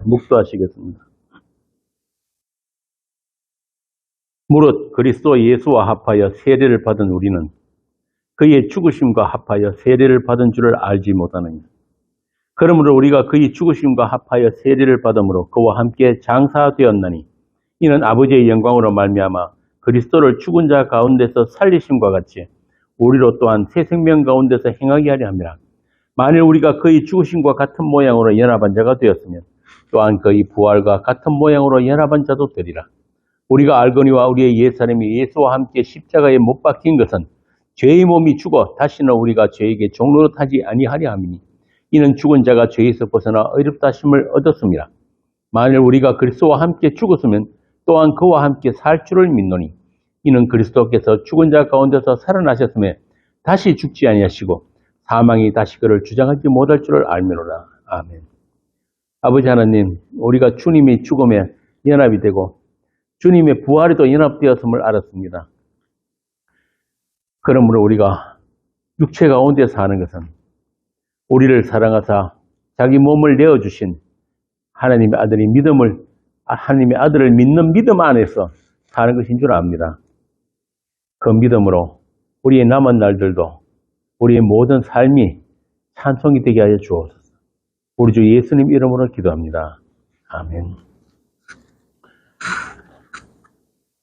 묵도하시겠습니다. 무릇 그리스도 예수와 합하여 세례를 받은 우리는 그의 죽으심과 합하여 세례를 받은 줄을 알지 못하느냐. 그러므로 우리가 그의 죽으심과 합하여 세례를 받음으로 그와 함께 장사되었나니 이는 아버지의 영광으로 말미암아 그리스도를 죽은 자 가운데서 살리심과 같이 우리로 또한 새 생명 가운데서 행하게 하려 함이라. 만일 우리가 그의 죽으심과 같은 모양으로 연합한 자가 되었으면 또한 그의 부활과 같은 모양으로 연합한 자도 되리라. 우리가 알거니와 우리의 옛사람이 예수와 함께 십자가에 못 박힌 것은 죄의 몸이 죽어 다시는 우리가 죄에게 종노릇하지 아니하려 함이니 이는 죽은 자가 죄에서 벗어나 의롭다 하심을 얻었습니다. 만일 우리가 그리스도와 함께 죽었으면 또한 그와 함께 살 줄을 믿노니 이는 그리스도께서 죽은 자 가운데서 살아나셨음에 다시 죽지 아니하시고 사망이 다시 그를 주장하지 못할 줄을 알미로라. 아멘. 아버지 하나님, 우리가 주님의 죽음에 연합이 되고 주님의 부활에도 연합되었음을 알았습니다. 그러므로 우리가 육체 가운데 사는 것은 우리를 사랑하사 자기 몸을 내어주신 하나님의 아들을 믿는 믿음 안에서 사는 것인 줄 압니다. 그 믿음으로 우리의 남은 날들도 우리의 모든 삶이 찬송이 되게 하여 주옵소서. 우리 주 예수님 이름으로 기도합니다. 아멘.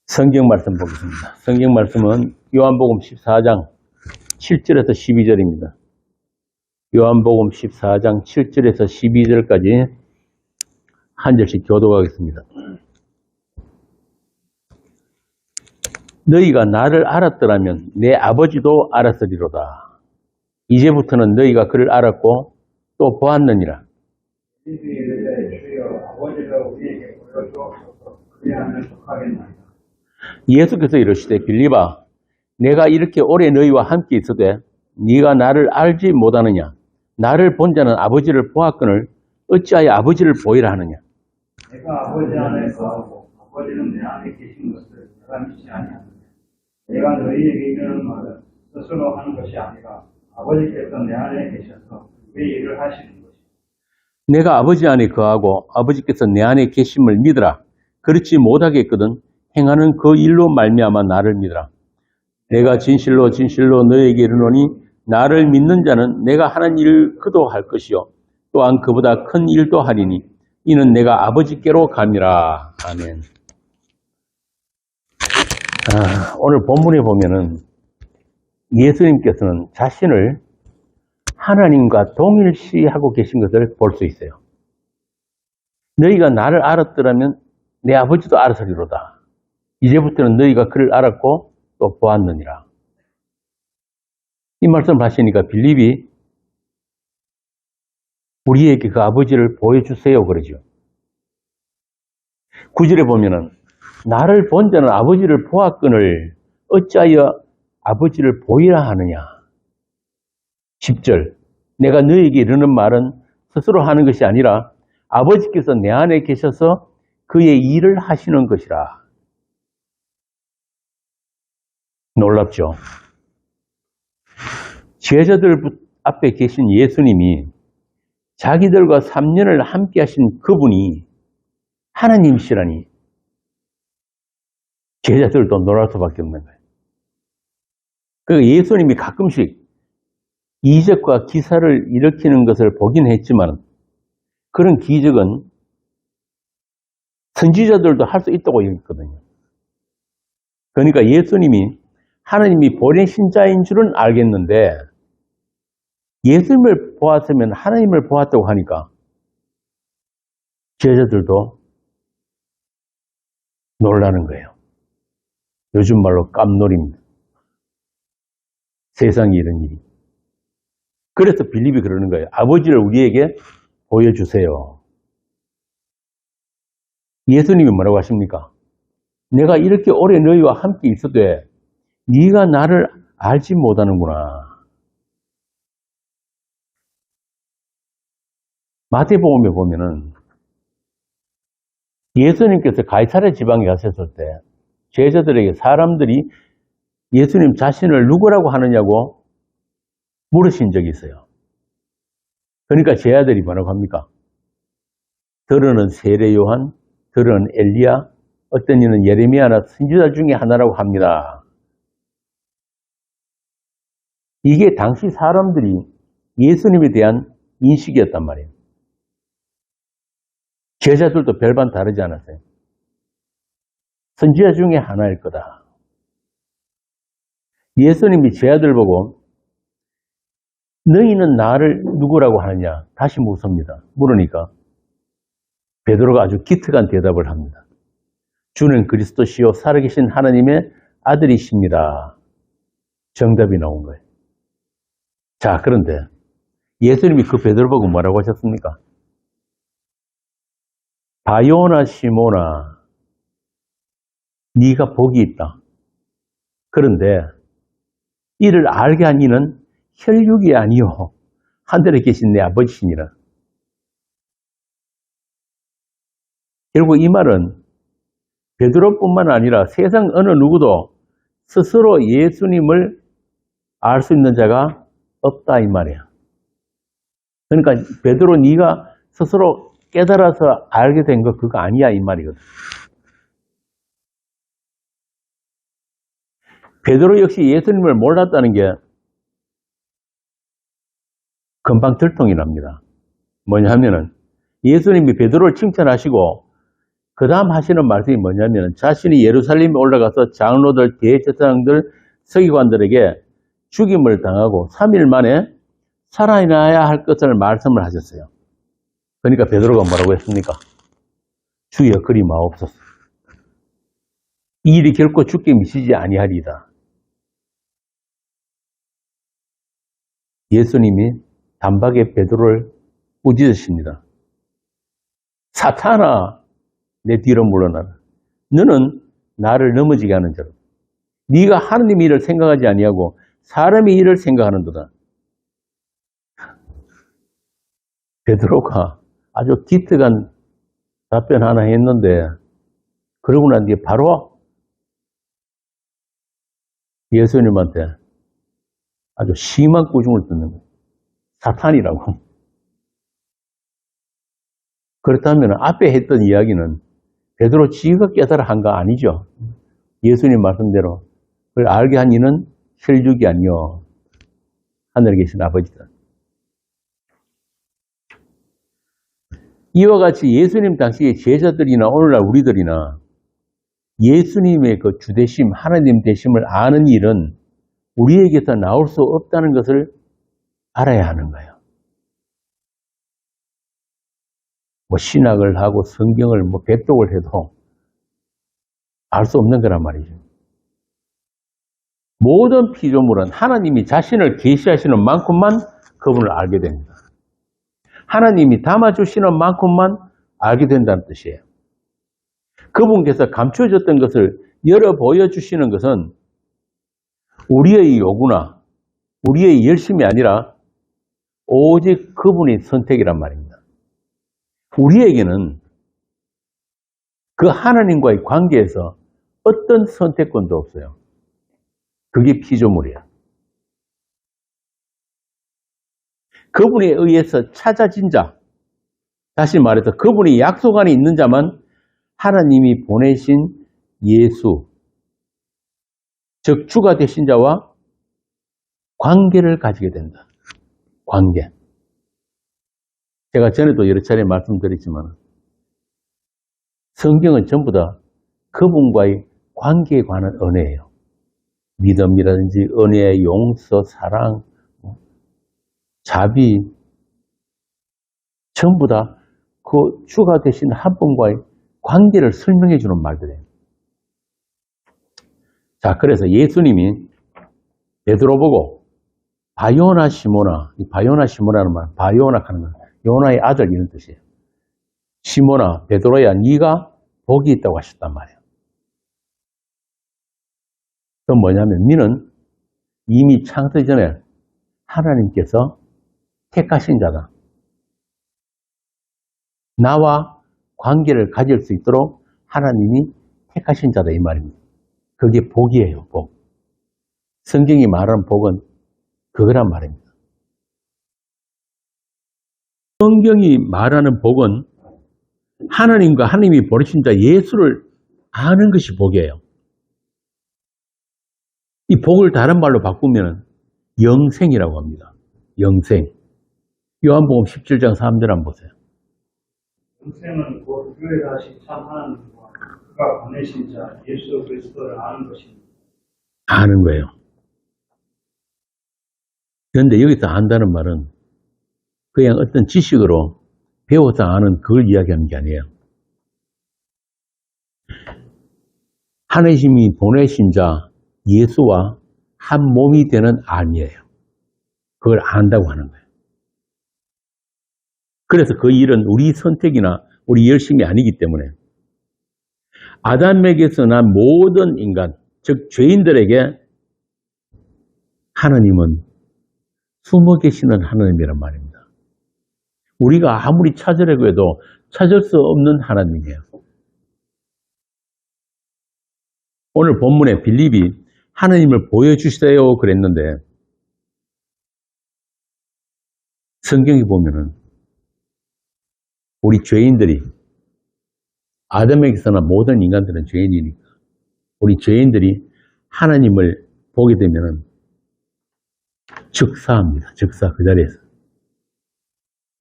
성경 말씀 보겠습니다. 성경 말씀은 요한복음 14장 7절에서 12절입니다. 요한복음 14장 7절에서 12절까지 한 절씩 교독하겠습니다. 너희가 나를 알았더라면 내 아버지도 알았으리로다. 이제부터는 너희가 그를 알았고 또 보았느니라. 예수께서 이르시되 빌립아, 내가 이렇게 오래 너희와 함께 있으되 네가 나를 알지 못하느냐? 나를 본 자는 아버지를 보았거늘 어찌하여 아버지를 보이라 하느냐? 내가 아버지 안에 거하고 아버지는 내 안에 계신 것을 내가 믿지 아니하느냐? 내가 너희에게 이르는 말은 스스로 하는 것이 아니라 아버지께서 내 안에 계셔서 그 일을 하시는 것이다. 내가 아버지 안에 거하고 아버지께서 내 안에 계심을 믿으라. 그렇지 못하겠거든 행하는 그 일로 말미암아 나를 믿으라. 내가 진실로 진실로 너희에게 이르노니 나를 믿는 자는 내가 하는 일 그도 할 것이요 또한 그보다 큰 일도 하리니 이는 내가 아버지께로 감이라. 아멘. 오늘 본문에 보면은 예수님께서는 자신을 하나님과 동일시하고 계신 것을 볼 수 있어요. 너희가 나를 알았더라면 내 아버지도 알았으리로다. 이제부터는 너희가 그를 알았고 또 보았느니라. 이 말씀을 하시니까 빌립이 우리에게 그 아버지를 보여주세요 그러죠. 9절에 보면은 나를 본 자는 아버지를 보았거늘 어찌하여 아버지를 보이라 하느냐. 10절 내가 너희에게 이르는 말은 스스로 하는 것이 아니라 아버지께서 내 안에 계셔서 그의 일을 하시는 것이라. 놀랍죠. 제자들 앞에 계신 예수님이 자기들과 3년을 함께 하신 그분이 하나님이시라니 제자들도 놀랄 수밖에 없는 거예요. 그러니까 예수님이 가끔씩 이적과 기사를 일으키는 것을 보긴 했지만 그런 기적은 선지자들도 할 수 있다고 얘기했거든요. 그러니까 예수님이 하나님이 보내신 자인 줄은 알겠는데 예수님을 보았으면 하나님을 보았다고 하니까 제자들도 놀라는 거예요. 요즘 말로 깜놀입니다. 세상에 이런 일이. 그래서 빌립이 그러는 거예요. 아버지를 우리에게 보여주세요. 예수님이 뭐라고 하십니까? 내가 이렇게 오래 너희와 함께 있어도 네가 나를 알지 못하는구나. 마태복음에 보면은 예수님께서 가이사랴 지방에 가셨을 때 제자들에게 사람들이 예수님 자신을 누구라고 하느냐고 물으신 적이 있어요. 그러니까 제자들이 뭐라고 합니까? 들어는 세례 요한, 들어는 엘리야, 어떤 이는 예레미야나 선지자 중에 하나라고 합니다. 이게 당시 사람들이 예수님에 대한 인식이었단 말이에요. 제자들도 별반 다르지 않았어요. 선지자 중에 하나일 거다. 예수님이 제자들 보고 너희는 나를 누구라고 하느냐? 다시 묻습니다. 물으니까 베드로가 아주 기특한 대답을 합니다. 주는 그리스도시요 살아계신 하나님의 아들이십니다. 정답이 나온 거예요. 자, 그런데 예수님이 그 베드로 보고 뭐라고 하셨습니까? 바요나 시모나, 네가 복이 있다. 그런데 이를 알게 한 이는 혈육이 아니요 하늘에 계신 내 아버지시니라. 결국 이 말은 베드로뿐만 아니라 세상 어느 누구도 스스로 예수님을 알 수 있는 자가 없다 이 말이야. 그러니까 베드로 네가 스스로 깨달아서 알게 된 거 그거 아니야 이 말이거든. 베드로 역시 예수님을 몰랐다는 게 금방 들통이 납니다. 뭐냐 하면은 예수님이 베드로를 칭찬하시고 그 다음 하시는 말씀이 뭐냐면 자신이 예루살렘에 올라가서 장로들, 대제사장들, 서기관들에게 죽임을 당하고 3일 만에 살아나야 할 것을 말씀을 하셨어요. 그러니까 베드로가 뭐라고 했습니까? 주여 그리 마옵소서. 이 일이 결코 죽게 미치지 아니하리이다. 예수님이 단박에 베드로를 꾸짖으십니다. 사탄아 내 뒤로 물러나라. 너는 나를 넘어지게 하는 자로. 네가 하나님의 일을 생각하지 아니하고 사람의 일을 생각하는도다. 베드로가 아주 기특한 답변 하나 했는데 그러고 난 뒤에 바로 예수님한테 아주 심한 꾸중을 듣는 거예요. 사탄이라고. 그렇다면 앞에 했던 이야기는 베드로 지가 깨달아 한 거 아니죠. 예수님 말씀대로 그걸 알게 한 이는 혈육이 아니요 하늘에 계신 아버지다. 이와 같이 예수님 당시의 제자들이나 오늘날 우리들이나 예수님의 그 주되심, 하나님 되심을 아는 일은 우리에게서 나올 수 없다는 것을 알아야 하는 거예요. 뭐 신학을 하고 성경을 뭐 배독을 해도 알 수 없는 거란 말이죠. 모든 피조물은 하나님이 자신을 계시하시는 만큼만 그분을 알게 됩니다. 하나님이 담아주시는 만큼만 알게 된다는 뜻이에요. 그분께서 감춰졌던 것을 열어 보여주시는 것은 우리의 요구나 우리의 열심이 아니라 오직 그분의 선택이란 말입니다. 우리에게는 그 하나님과의 관계에서 어떤 선택권도 없어요. 그게 피조물이야. 그분에 의해서 찾아진 자, 다시 말해서 그분이 약속 안에 있는 자만 하나님이 보내신 예수, 즉 주가 되신 자와 관계를 가지게 된다. 관계. 제가 전에도 여러 차례 말씀드렸지만 성경은 전부 다 그분과의 관계에 관한 은혜예요. 믿음이라든지 은혜, 용서, 사랑, 자비 전부 다 그 주가 되신 한 분과의 관계를 설명해 주는 말들이에요. 자, 그래서 예수님이 베드로 보고 바요나 시모나, 바요나 시모나는 말, 바요나 하는 건 요나의 아들 이런 뜻이에요. 시모나, 베드로야, 네가 복이 있다고 하셨단 말이에요. 그건 뭐냐면 너는 이미 창세 전에 하나님께서 택하신 자다. 나와 관계를 가질 수 있도록 하나님이 택하신 자다 이 말입니다. 그게 복이에요. 복. 성경이 말하는 복은 그거란 말입니다. 성경이 말하는 복은 하나님과 하나님이 보내신 자 예수를 아는 것이 복이에요. 이 복을 다른 말로 바꾸면 영생이라고 합니다. 영생. 요한복음 17장 3절 한번 보세요. 영생은 곧 그에 다시 참 하나님과 그가 보내신 자 예수 그리스도를 아는 것입니다. 아는 거예요. 그런데 여기서 안다는 말은 그냥 어떤 지식으로 배워서 아는 그걸 이야기하는 게 아니에요. 하나님이 보내신 자 예수와 한 몸이 되는 안이에요. 그걸 안다고 하는 거예요. 그래서 그 일은 우리 선택이나 우리 열심이 아니기 때문에 아담에게서 난 모든 인간, 즉 죄인들에게 하나님은 숨어 계시는 하나님이란 말입니다. 우리가 아무리 찾으려고 해도 찾을 수 없는 하나님이에요. 오늘 본문에 빌립이 하나님을 보여주세요 그랬는데 성경에 보면은 우리 죄인들이 아담에게서 난 모든 인간들은 죄인이니까 우리 죄인들이 하나님을 보게 되면은 즉사합니다. 즉사 그 자리에서.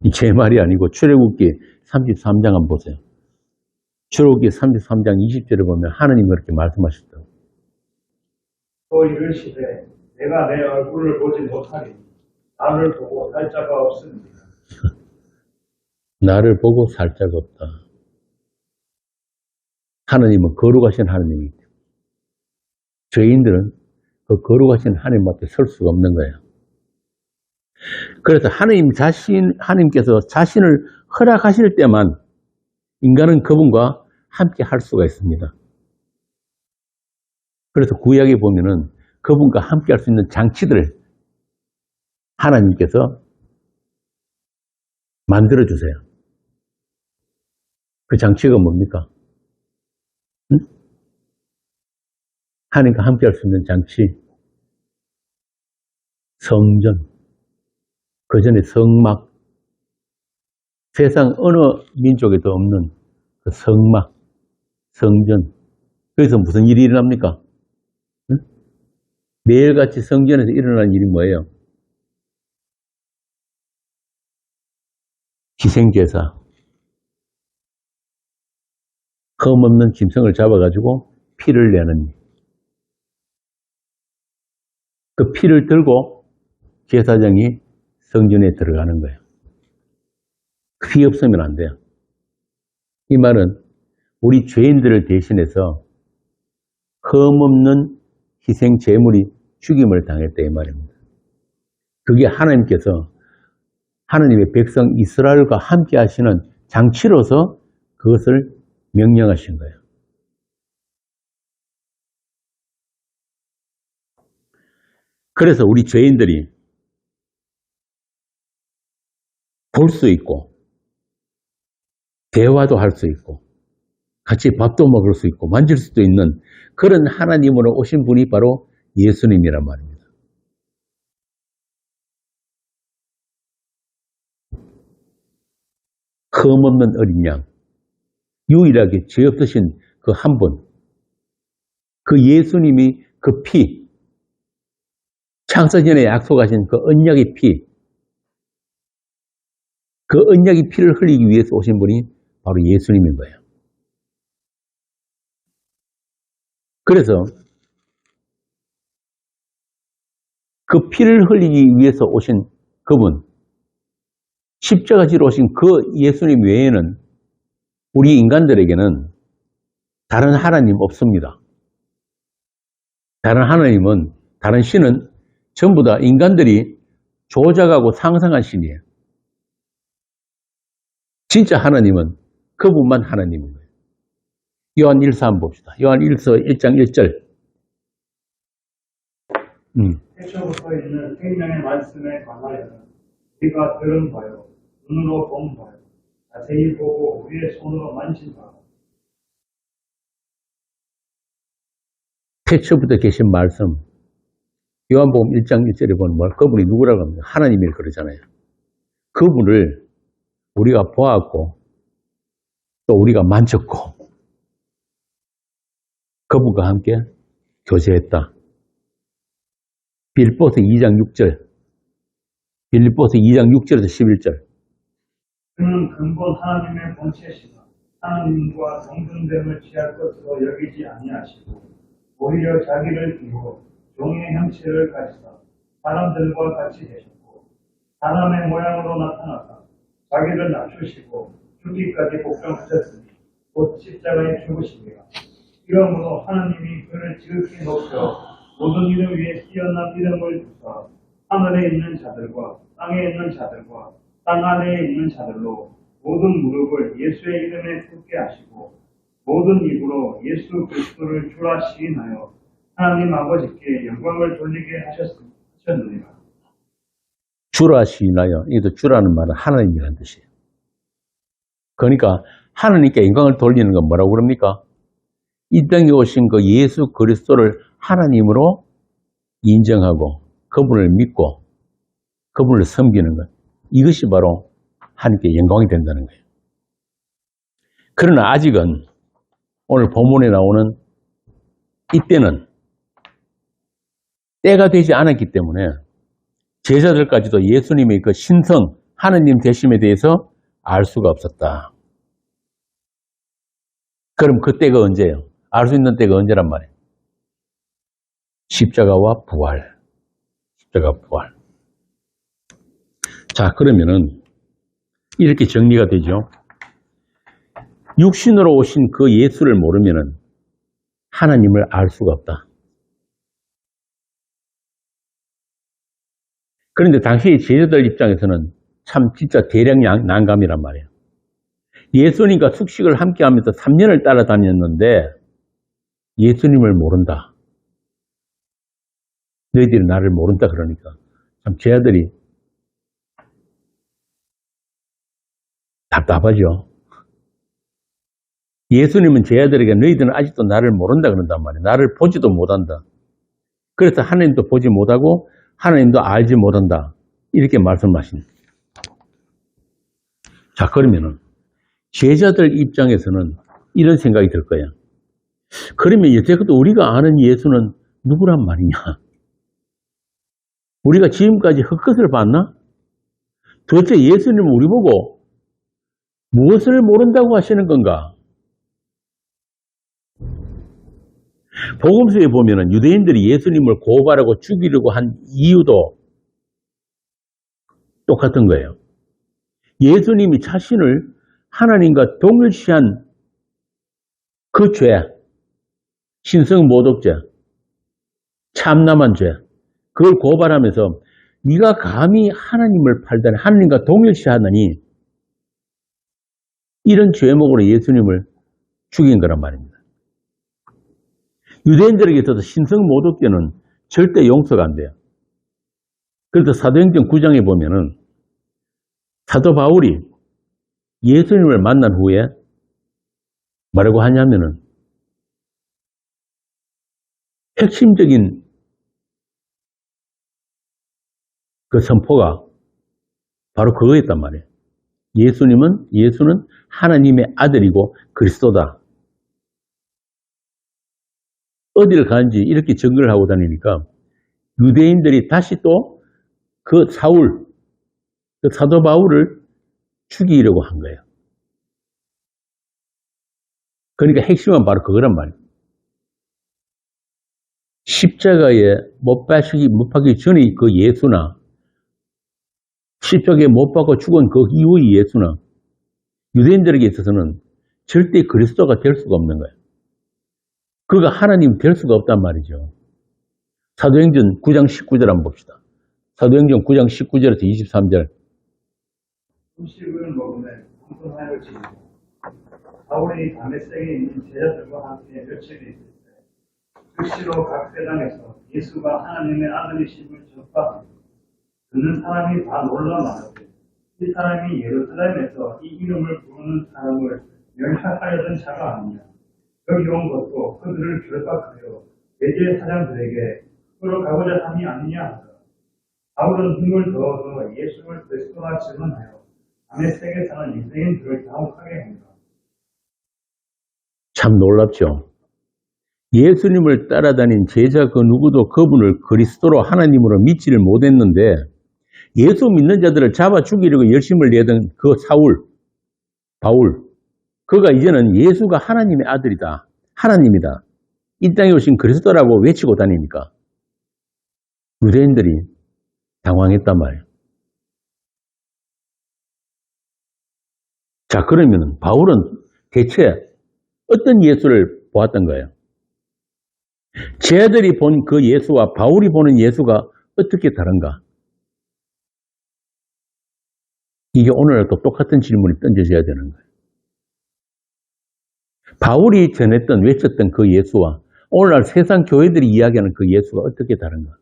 이 제 말이 아니고 출애굽기 33장 한번 보세요. 출애굽기 33장 20절에 보면 하나님이 그렇게 말씀하셨다고. 또 이르시되 내가 내 얼굴을 보지 못하리 나를 보고 살 자가 없습니다. 나를 보고 살 자가 없다. 하나님은 거룩하신 하나님이기 때문에 죄인들은 그 거룩하신 하나님 앞에 설 수가 없는 거예요. 그래서 하나님께서 자신을 허락하실 때만 인간은 그분과 함께 할 수가 있습니다. 그래서 구약에 보면은 그분과 함께 할 수 있는 장치들을 하나님께서 만들어주세요. 그 장치가 뭡니까? 응? 하나님과 함께 할 수 있는 장치. 성전. 그 전에 성막. 세상 어느 민족에도 없는 그 성막, 성전. 거기서 무슨 일이 일어납니까? 응? 매일같이 성전에서 일어나는 일이 뭐예요? 희생제사. 흠없는 짐승을 잡아가지고 피를 내는 일. 그 피를 들고 제사장이 성전에 들어가는 거예요. 피 없으면 안 돼요. 이 말은 우리 죄인들을 대신해서 흠없는 희생 제물이 죽임을 당했다 이 말입니다. 그게 하나님께서 하나님의 백성 이스라엘과 함께 하시는 장치로서 그것을 명령하신 거예요. 그래서 우리 죄인들이 볼 수 있고 대화도 할 수 있고 같이 밥도 먹을 수 있고 만질 수도 있는 그런 하나님으로 오신 분이 바로 예수님이란 말입니다. 흠없는 어린 양, 유일하게 죄 없으신 그 한 분, 그 예수님이 그 피, 창세전에 약속하신 그 언약의 피, 그 언약의 피를 흘리기 위해서 오신 분이 바로 예수님인 거예요. 그래서 그 피를 흘리기 위해서 오신 그분, 십자가지로 오신 그 예수님 외에는 우리 인간들에게는 다른 하나님 없습니다. 다른 하나님은, 다른 신은 전부 다 인간들이 조작하고 상상한 신이에요. 진짜 하나님은 그분만 하나님인 거예요. 요한 1서 한번 봅시다. 요한 1서 1장 1절. 태초부터 있는 생명의 말씀에 관하여는 우리가 들은 바요, 눈으로 본 바요, 자세히 보고 우리의 손으로 만진 바요. 태초부터 계신 말씀. 요한복음 1장 1절에 보면 뭐 그분이 누구라고 합니까? 하나님이 그러잖아요. 그분을 우리가 보았고 또 우리가 만졌고 그분과 함께 교제했다. 빌립보서 2장 6절, 빌립보서 2장 6절에서 11절. 그는 근본 하나님의 본체시다. 하나님과 동등됨을 취할 것으로 여기지 아니하시고 오히려 자기를 비우고 종의 형체를 가지사 사람들과 같이 되셨고 사람의 모양으로 나타나사 자기를 낮추시고 죽기까지 복종하셨으니 곧 십자가에 죽으시니라. 이러므로 하나님이 그를 지극히 높여 모든 이름 위에 뛰어난 이름을 주사 하늘에 있는 자들과 땅에 있는 자들과 땅 아래에 있는 자들로 모든 무릎을 예수의 이름에 꿇게 하시고 모든 입으로 예수 그리스도를 주라 시인하여 하나님 아버지께 영광을 돌리게 하셨느니라. 주라 시인하여, 이것도 주라는 말은 하나님이라는 뜻이에요. 그러니까 하나님께 영광을 돌리는 건 뭐라고 그럽니까? 이 땅에 오신 그 예수 그리스도를 하나님으로 인정하고 그분을 믿고 그분을 섬기는 것. 이것이 바로 하나님께 영광이 된다는 거예요. 그러나 아직은 오늘 본문에 나오는 이때는 때가 되지 않았기 때문에 제자들까지도 예수님의 그 신성, 하나님 되심에 대해서 알 수가 없었다. 그럼 그 때가 언제예요? 알 수 있는 때가 언제란 말이에요? 십자가와 부활. 십자가 부활. 자, 그러면은 이렇게 정리가 되죠. 육신으로 오신 그 예수를 모르면은 하나님을 알 수가 없다. 그런데 당시 제자들 입장에서는 참 진짜 대량 난감이란 말이에요. 예수님과 숙식을 함께 하면서 3년을 따라다녔는데 예수님을 모른다. 너희들이 나를 모른다 그러니까 참 제자들이 답답하죠. 예수님은 제자들에게 너희들은 아직도 나를 모른다 그런단 말이에요. 나를 보지도 못한다. 그래서 하나님도 보지 못하고 하나님도 알지 못한다. 이렇게 말씀하십니다. 자, 그러면은 제자들 입장에서는 이런 생각이 들 거예요. 그러면 여태껏 우리가 아는 예수는 누구란 말이냐? 우리가 지금까지 헛것을 봤나? 도대체 예수님은 우리 보고 무엇을 모른다고 하시는 건가? 복음서에 보면은 유대인들이 예수님을 고발하고 죽이려고 한 이유도 똑같은 거예요. 예수님이 자신을 하나님과 동일시한 그 죄, 신성모독죄, 참남한 죄, 그걸 고발하면서 네가 감히 하나님을 팔다니, 하나님과 동일시하다니, 이런 죄목으로 예수님을 죽인 거란 말입니다. 유대인들에게 있어서 신성모독죄는 절대 용서가 안 돼요. 그래서 사도행전 9장에 보면은 사도 바울이 예수님을 만난 후에 뭐라고 하냐면은 핵심적인 그 선포가 바로 그거였단 말이에요. 예수는 하나님의 아들이고 그리스도다. 어디를 가는지 이렇게 증거를 하고 다니니까 유대인들이 다시 또 그 사울, 그 사도 바울을 죽이려고 한 거예요. 그러니까 핵심은 바로 그거란 말이에요. 십자가에 못 박히기 전의 그 예수나 십자가에 못 박고 죽은 그 이후의 예수나 유대인들에게 있어서는 절대 그리스도가 될 수가 없는 거예요. 그가 하나님 될 수가 없단 말이죠. 사도행전 9장 19절 한번 봅시다. 사도행전 9장 19절에서 23절. 음식을 먹으며 공손하여 지니고 바울이 다메섹에 있는 제자들과 함께 며칠이 있을 때 극시로 각 회당에서 예수가 하나님의 아들이심을 전파하고 듣는 사람이 다 놀라 말하되 이 사람이 예루살렘에서 이 이름을 부르는 사람을 멸하하려던 자가 아니냐. 여기 온 것도 그들을 결박하여 대제 사장들에게 끌어가고자 함이 아니냐 하더라. 바울은 힘을 더어서 예수를 그리스도라 증언하여 다메섹에 사는 유대인들을 당혹하게 한다. 참 놀랍죠. 예수님을 따라다닌 제자 그 누구도 그분을 그리스도로 하나님으로 믿지를 못했는데 예수 믿는 자들을 잡아 죽이려고 열심을 내던 그 바울, 그가 이제는 예수가 하나님의 아들이다. 하나님이다. 이 땅에 오신 그리스도라고 외치고 다니니까 유대인들이 당황했단 말이에요. 자, 그러면 바울은 대체 어떤 예수를 보았던 거예요? 제자들이 본 그 예수와 바울이 보는 예수가 어떻게 다른가? 이게 오늘도 똑같은 질문이 던져져야 되는 거예요. 바울이 외쳤던 그 예수와 오늘날 세상 교회들이 이야기하는 그 예수가 어떻게 다른가?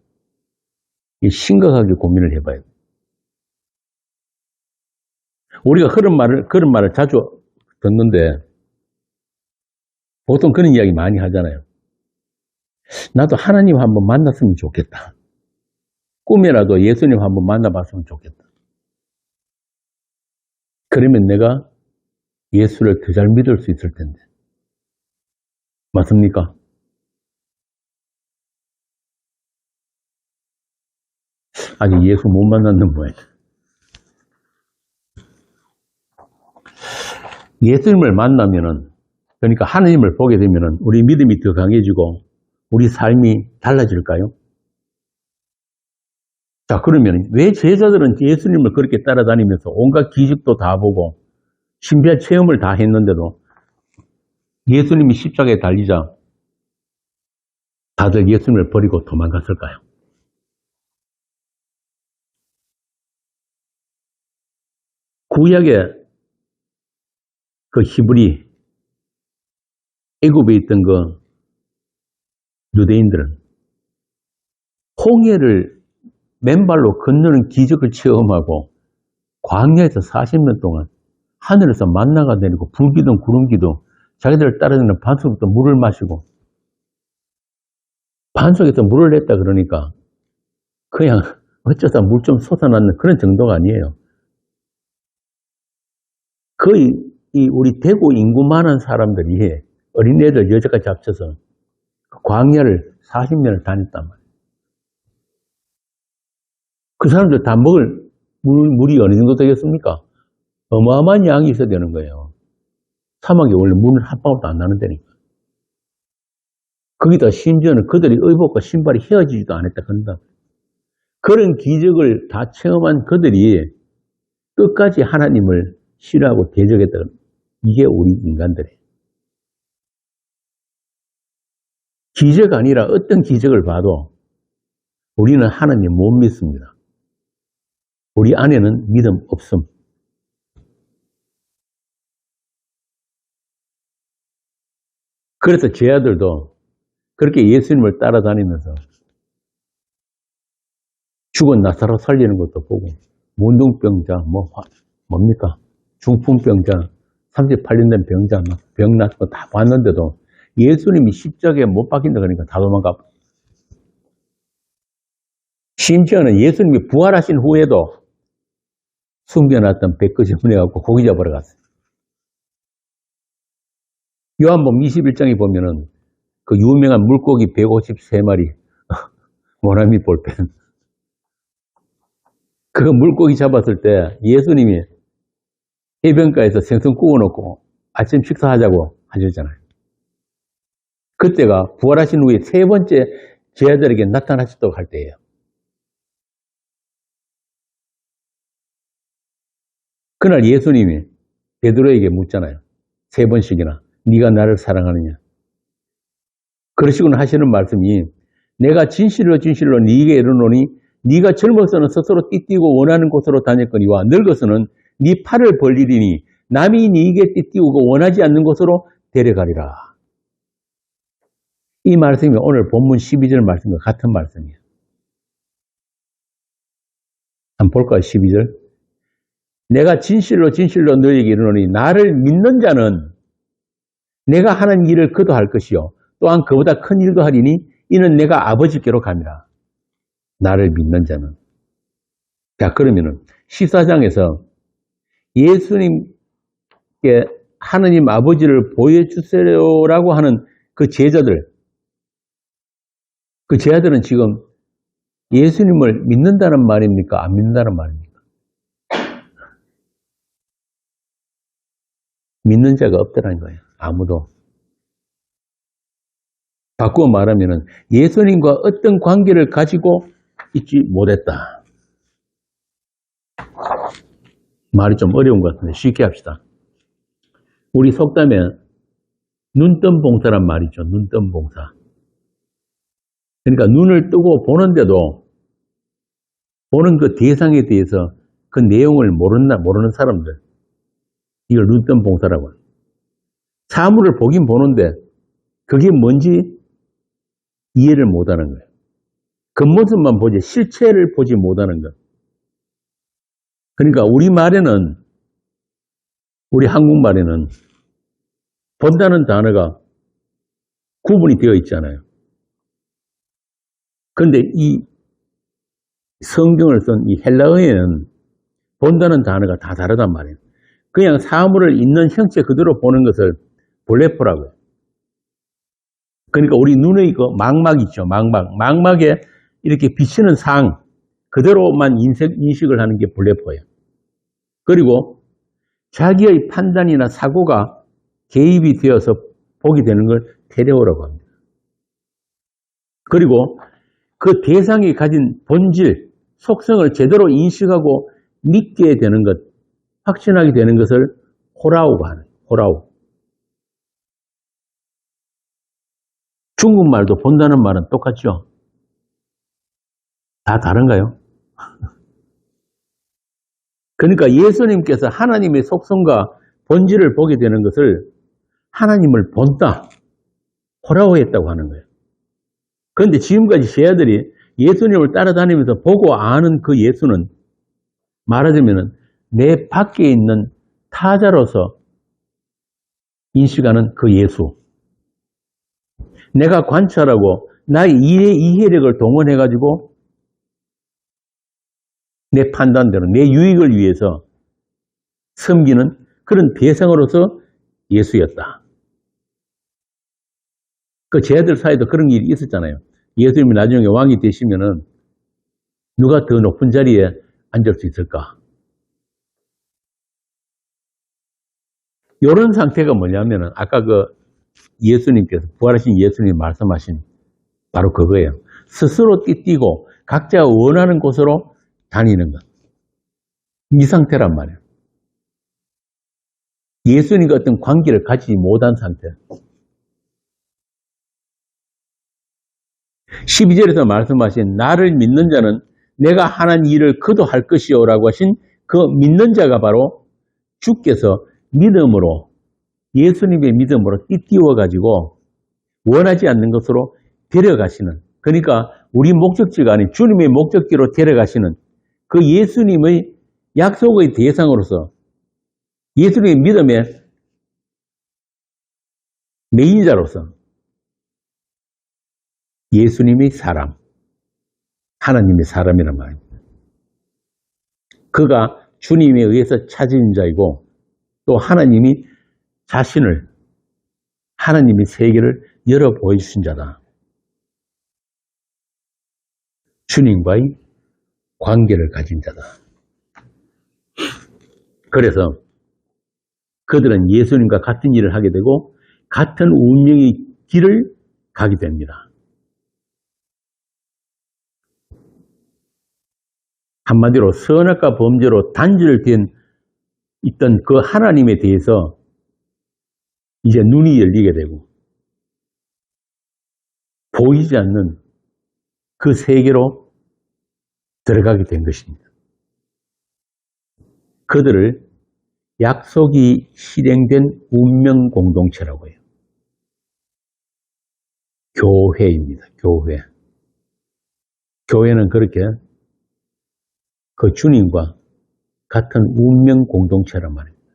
심각하게 고민을 해봐야 돼요. 우리가 그런 말을 자주 듣는데 보통 그런 이야기 많이 하잖아요. 나도 하나님 한번 만났으면 좋겠다. 꿈이라도 예수님 한번 만나봤으면 좋겠다. 그러면 내가 예수를 더 잘 믿을 수 있을 텐데. 맞습니까? 아직 예수 못 만났는 모양. 예수님을 만나면은, 그러니까 하나님을 보게 되면은 우리 믿음이 더 강해지고 우리 삶이 달라질까요? 자, 그러면 왜 제자들은 예수님을 그렇게 따라다니면서 온갖 기적도 다 보고 신비한 체험을 다 했는데도 예수님이 십자가에 달리자 다들 예수님을 버리고 도망갔을까요? 구약의 그 히브리 애굽에 있던 그 유대인들은 홍해를 맨발로 건너는 기적을 체험하고 광야에서 40년 동안 하늘에서 만나가 내리고 불기둥 구름기둥 자기들을 따라다니는 반석부터 물을 마시고 반석에서 물을 냈다 그러니까 그냥 어쩌다 물 좀 솟아나는 그런 정도가 아니에요. 거의 우리 대구 인구 많은 사람들이 어린애들 여자까지 합쳐서 광야를 40년을 다녔단 말이에요. 그 사람들 다 먹을 물이 어느 정도 되겠습니까? 어마어마한 양이 있어야 되는 거예요. 사막에 원래 물은 한 방울도 안 나는 데니까. 거기다 심지어는 그들이 의복과 신발이 헤어지지도 않았다 그런다. 그런 기적을 다 체험한 그들이 끝까지 하나님을 싫어하고 대적했다. 이게 우리 인간들이에요. 기적 아니라 어떤 기적을 봐도 우리는 하나님 못 믿습니다. 우리 안에는 믿음 없음. 그래서 제 아들도 그렇게 예수님을 따라다니면서 죽은 나사로 살리는 것도 보고 문둥병자 뭡니까? 중풍병자 38년 된 병자 병 낫은 거 다 봤는데도 예수님이 십자가에 못 박힌다 그러니까 다 도망가. 심지어는 예수님이 부활하신 후에도 숨겨놨던 배꼽이 문해갖고 고기 잡으러 갔어요. 요한복음 21장에 보면은 그 유명한 물고기 153마리 모나미 볼펜 그 물고기 잡았을 때 예수님이 해변가에서 생선 구워놓고 아침 식사하자고 하셨잖아요. 그때가 부활하신 후에 세 번째 제자들에게 나타나셨다고 할 때예요. 그날 예수님이 베드로에게 묻잖아요. 세 번씩이나 네가 나를 사랑하느냐. 그러시고는 하시는 말씀이 내가 진실로 진실로 네게 이르노니 네가 젊어서는 스스로 띠띠고 원하는 곳으로 다녔거니와 늙어서는 네 팔을 벌리리니 남이 네게 띠띠우고 원하지 않는 곳으로 데려가리라. 이 말씀이 오늘 본문 12절 말씀과 같은 말씀이에요. 한번 볼까요? 12절. 내가 진실로 진실로 너에게 이르노니 나를 믿는 자는 내가 하는 일을 그도 할 것이요 또한 그보다 큰 일도 하리니 이는 내가 아버지께로 감이라. 나를 믿는 자는. 자, 그러면은 14장에서 예수님께 하느님 아버지를 보여주세요라고 하는 그 제자들, 그 제자들은 지금 예수님을 믿는다는 말입니까? 안 믿는다는 말입니까? 믿는 자가 없다는 거예요. 아무도. 바꾸어 말하면 예수님과 어떤 관계를 가지고 있지 못했다. 말이 좀 어려운 것 같은데 쉽게 합시다. 우리 속담에 눈뜬 봉사란 말이죠. 눈뜬 봉사. 그러니까 눈을 뜨고 보는데도 보는 그 대상에 대해서 그 내용을 모르는 사람들. 이걸 눈뜬 봉사라고 해요. 사물을 보긴 보는데 그게 뭔지 이해를 못하는 거예요. 겉모습만 보지 실체를 보지 못하는 거예요. 그러니까 우리 한국말에는 본다는 단어가 구분이 되어 있잖아요. 그런데 이 성경을 쓴 이 헬라어에는 본다는 단어가 다 다르단 말이에요. 그냥 사물을 있는 형체 그대로 보는 것을 볼레포라고 해요. 그러니까 우리 눈의 그 망막 있죠. 망막에 이렇게 비치는 상 그대로만 인식을 하는 게 볼레포예요. 그리고 자기의 판단이나 사고가 개입이 되어서 보게 되는 걸 테레오라고 합니다. 그리고 그 대상이 가진 본질, 속성을 제대로 인식하고 믿게 되는 것, 확신하게 되는 것을 호라우가 하는 거예요. 호라우. 중국말도 본다는 말은 똑같죠? 다 다른가요? 그러니까 예수님께서 하나님의 속성과 본질을 보게 되는 것을 하나님을 본다, 호라우했다고 하는 거예요. 그런데 지금까지 제자들이 예수님을 따라다니면서 보고 아는 그 예수는 말하자면 내 밖에 있는 타자로서 인식하는 그 예수. 내가 관찰하고 나의 이해력을 동원해가지고 내 판단대로 내 유익을 위해서 섬기는 그런 대상으로서 예수였다. 그 제자들 사이도 그런 일이 있었잖아요. 예수님이 나중에 왕이 되시면은 누가 더 높은 자리에 앉을 수 있을까? 이런 상태가 뭐냐면은 아까 그 예수님께서 부활하신 예수님이 말씀하신 바로 그거예요. 스스로 띠뛰고 각자가 원하는 곳으로 다니는 것. 이 상태란 말이에요. 예수님과 어떤 관계를 가지지 못한 상태. 12절에서 말씀하신 나를 믿는 자는 내가 하는 일을 그도 할 것이요 라고 하신 그 믿는 자가 바로 주께서 믿음으로 예수님의 믿음으로 띠띠워가지고 원하지 않는 것으로 데려가시는, 그러니까 우리 목적지가 아닌 주님의 목적지로 데려가시는 그 예수님의 약속의 대상으로서 예수님의 믿음의 메인자로서 예수님의 사람, 하나님의 사람이란 말입니다. 그가 주님에 의해서 찾은 자이고 또 하나님이 자신을 하나님의 세계를 열어 보여주신 자다. 주님과의 관계를 가진 자다. 그래서 그들은 예수님과 같은 일을 하게 되고 같은 운명의 길을 가게 됩니다. 한마디로 선악과 범죄로 단절된 있던 그 하나님에 대해서 이제 눈이 열리게 되고 보이지 않는 그 세계로 들어가게 된 것입니다. 그들을 약속이 실행된 운명 공동체라고 해요. 교회입니다. 교회. 교회는 그렇게 그 주님과 같은 운명 공동체란 말입니다.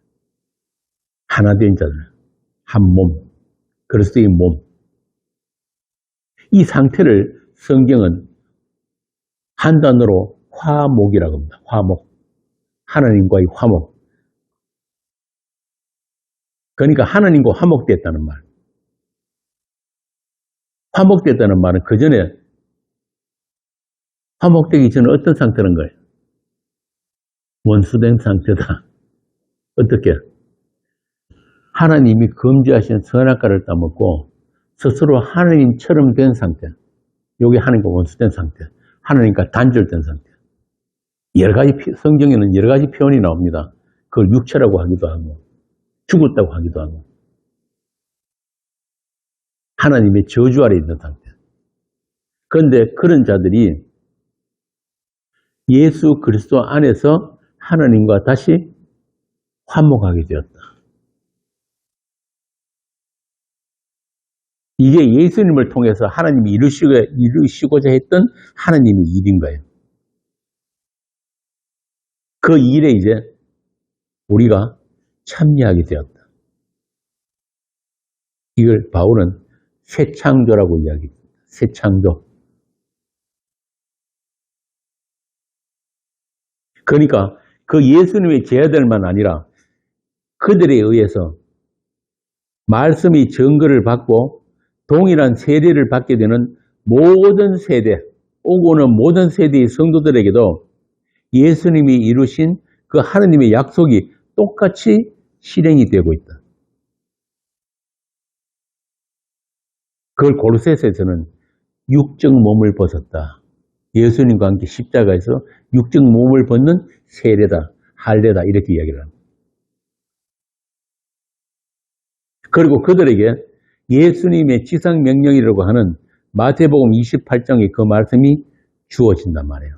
하나 된 자들, 한 몸, 그리스도의 몸. 이 상태를 성경은 한 단어로 화목이라고 합니다. 화목. 하나님과의 화목. 그러니까 하나님과 화목됐다는 말. 화목됐다는 말은 그 전에 화목되기 전에 어떤 상태는 거예요? 원수된 상태다. 어떻게? 하나님이 금지하신 선악과를 따먹고 스스로 하나님처럼 된 상태. 이게 하나님과 원수된 상태. 하나님과 단절된 상태. 여러 가지, 성경에는 여러 가지 표현이 나옵니다. 그걸 육체라고 하기도 하고, 죽었다고 하기도 하고. 하나님의 저주 아래 있는 상태. 그런데 그런 자들이 예수 그리스도 안에서 하나님과 다시 화목하게 되었다. 이게 예수님을 통해서 하나님이 이루시고자 했던 하나님의 일인 거예요. 그 일에 이제 우리가 참여하게 되었다. 이걸 바울은 새 창조라고 이야기합니다. 새 창조. 그러니까 그 예수님의 제자들만 아니라 그들에 의해서 말씀이 증거를 받고 동일한 세례를 받게 되는 모든 세대, 오고는 모든 세대의 성도들에게도 예수님이 이루신 그 하나님의 약속이 똑같이 실행이 되고 있다. 그걸 고로새서에서는 육적 몸을 벗었다. 예수님과 함께 십자가에서 육적 몸을 벗는 세례다, 할례다 이렇게 이야기를 합니다. 그리고 그들에게 예수님의 지상명령이라고 하는 마태복음 28장의 그 말씀이 주어진단 말이에요.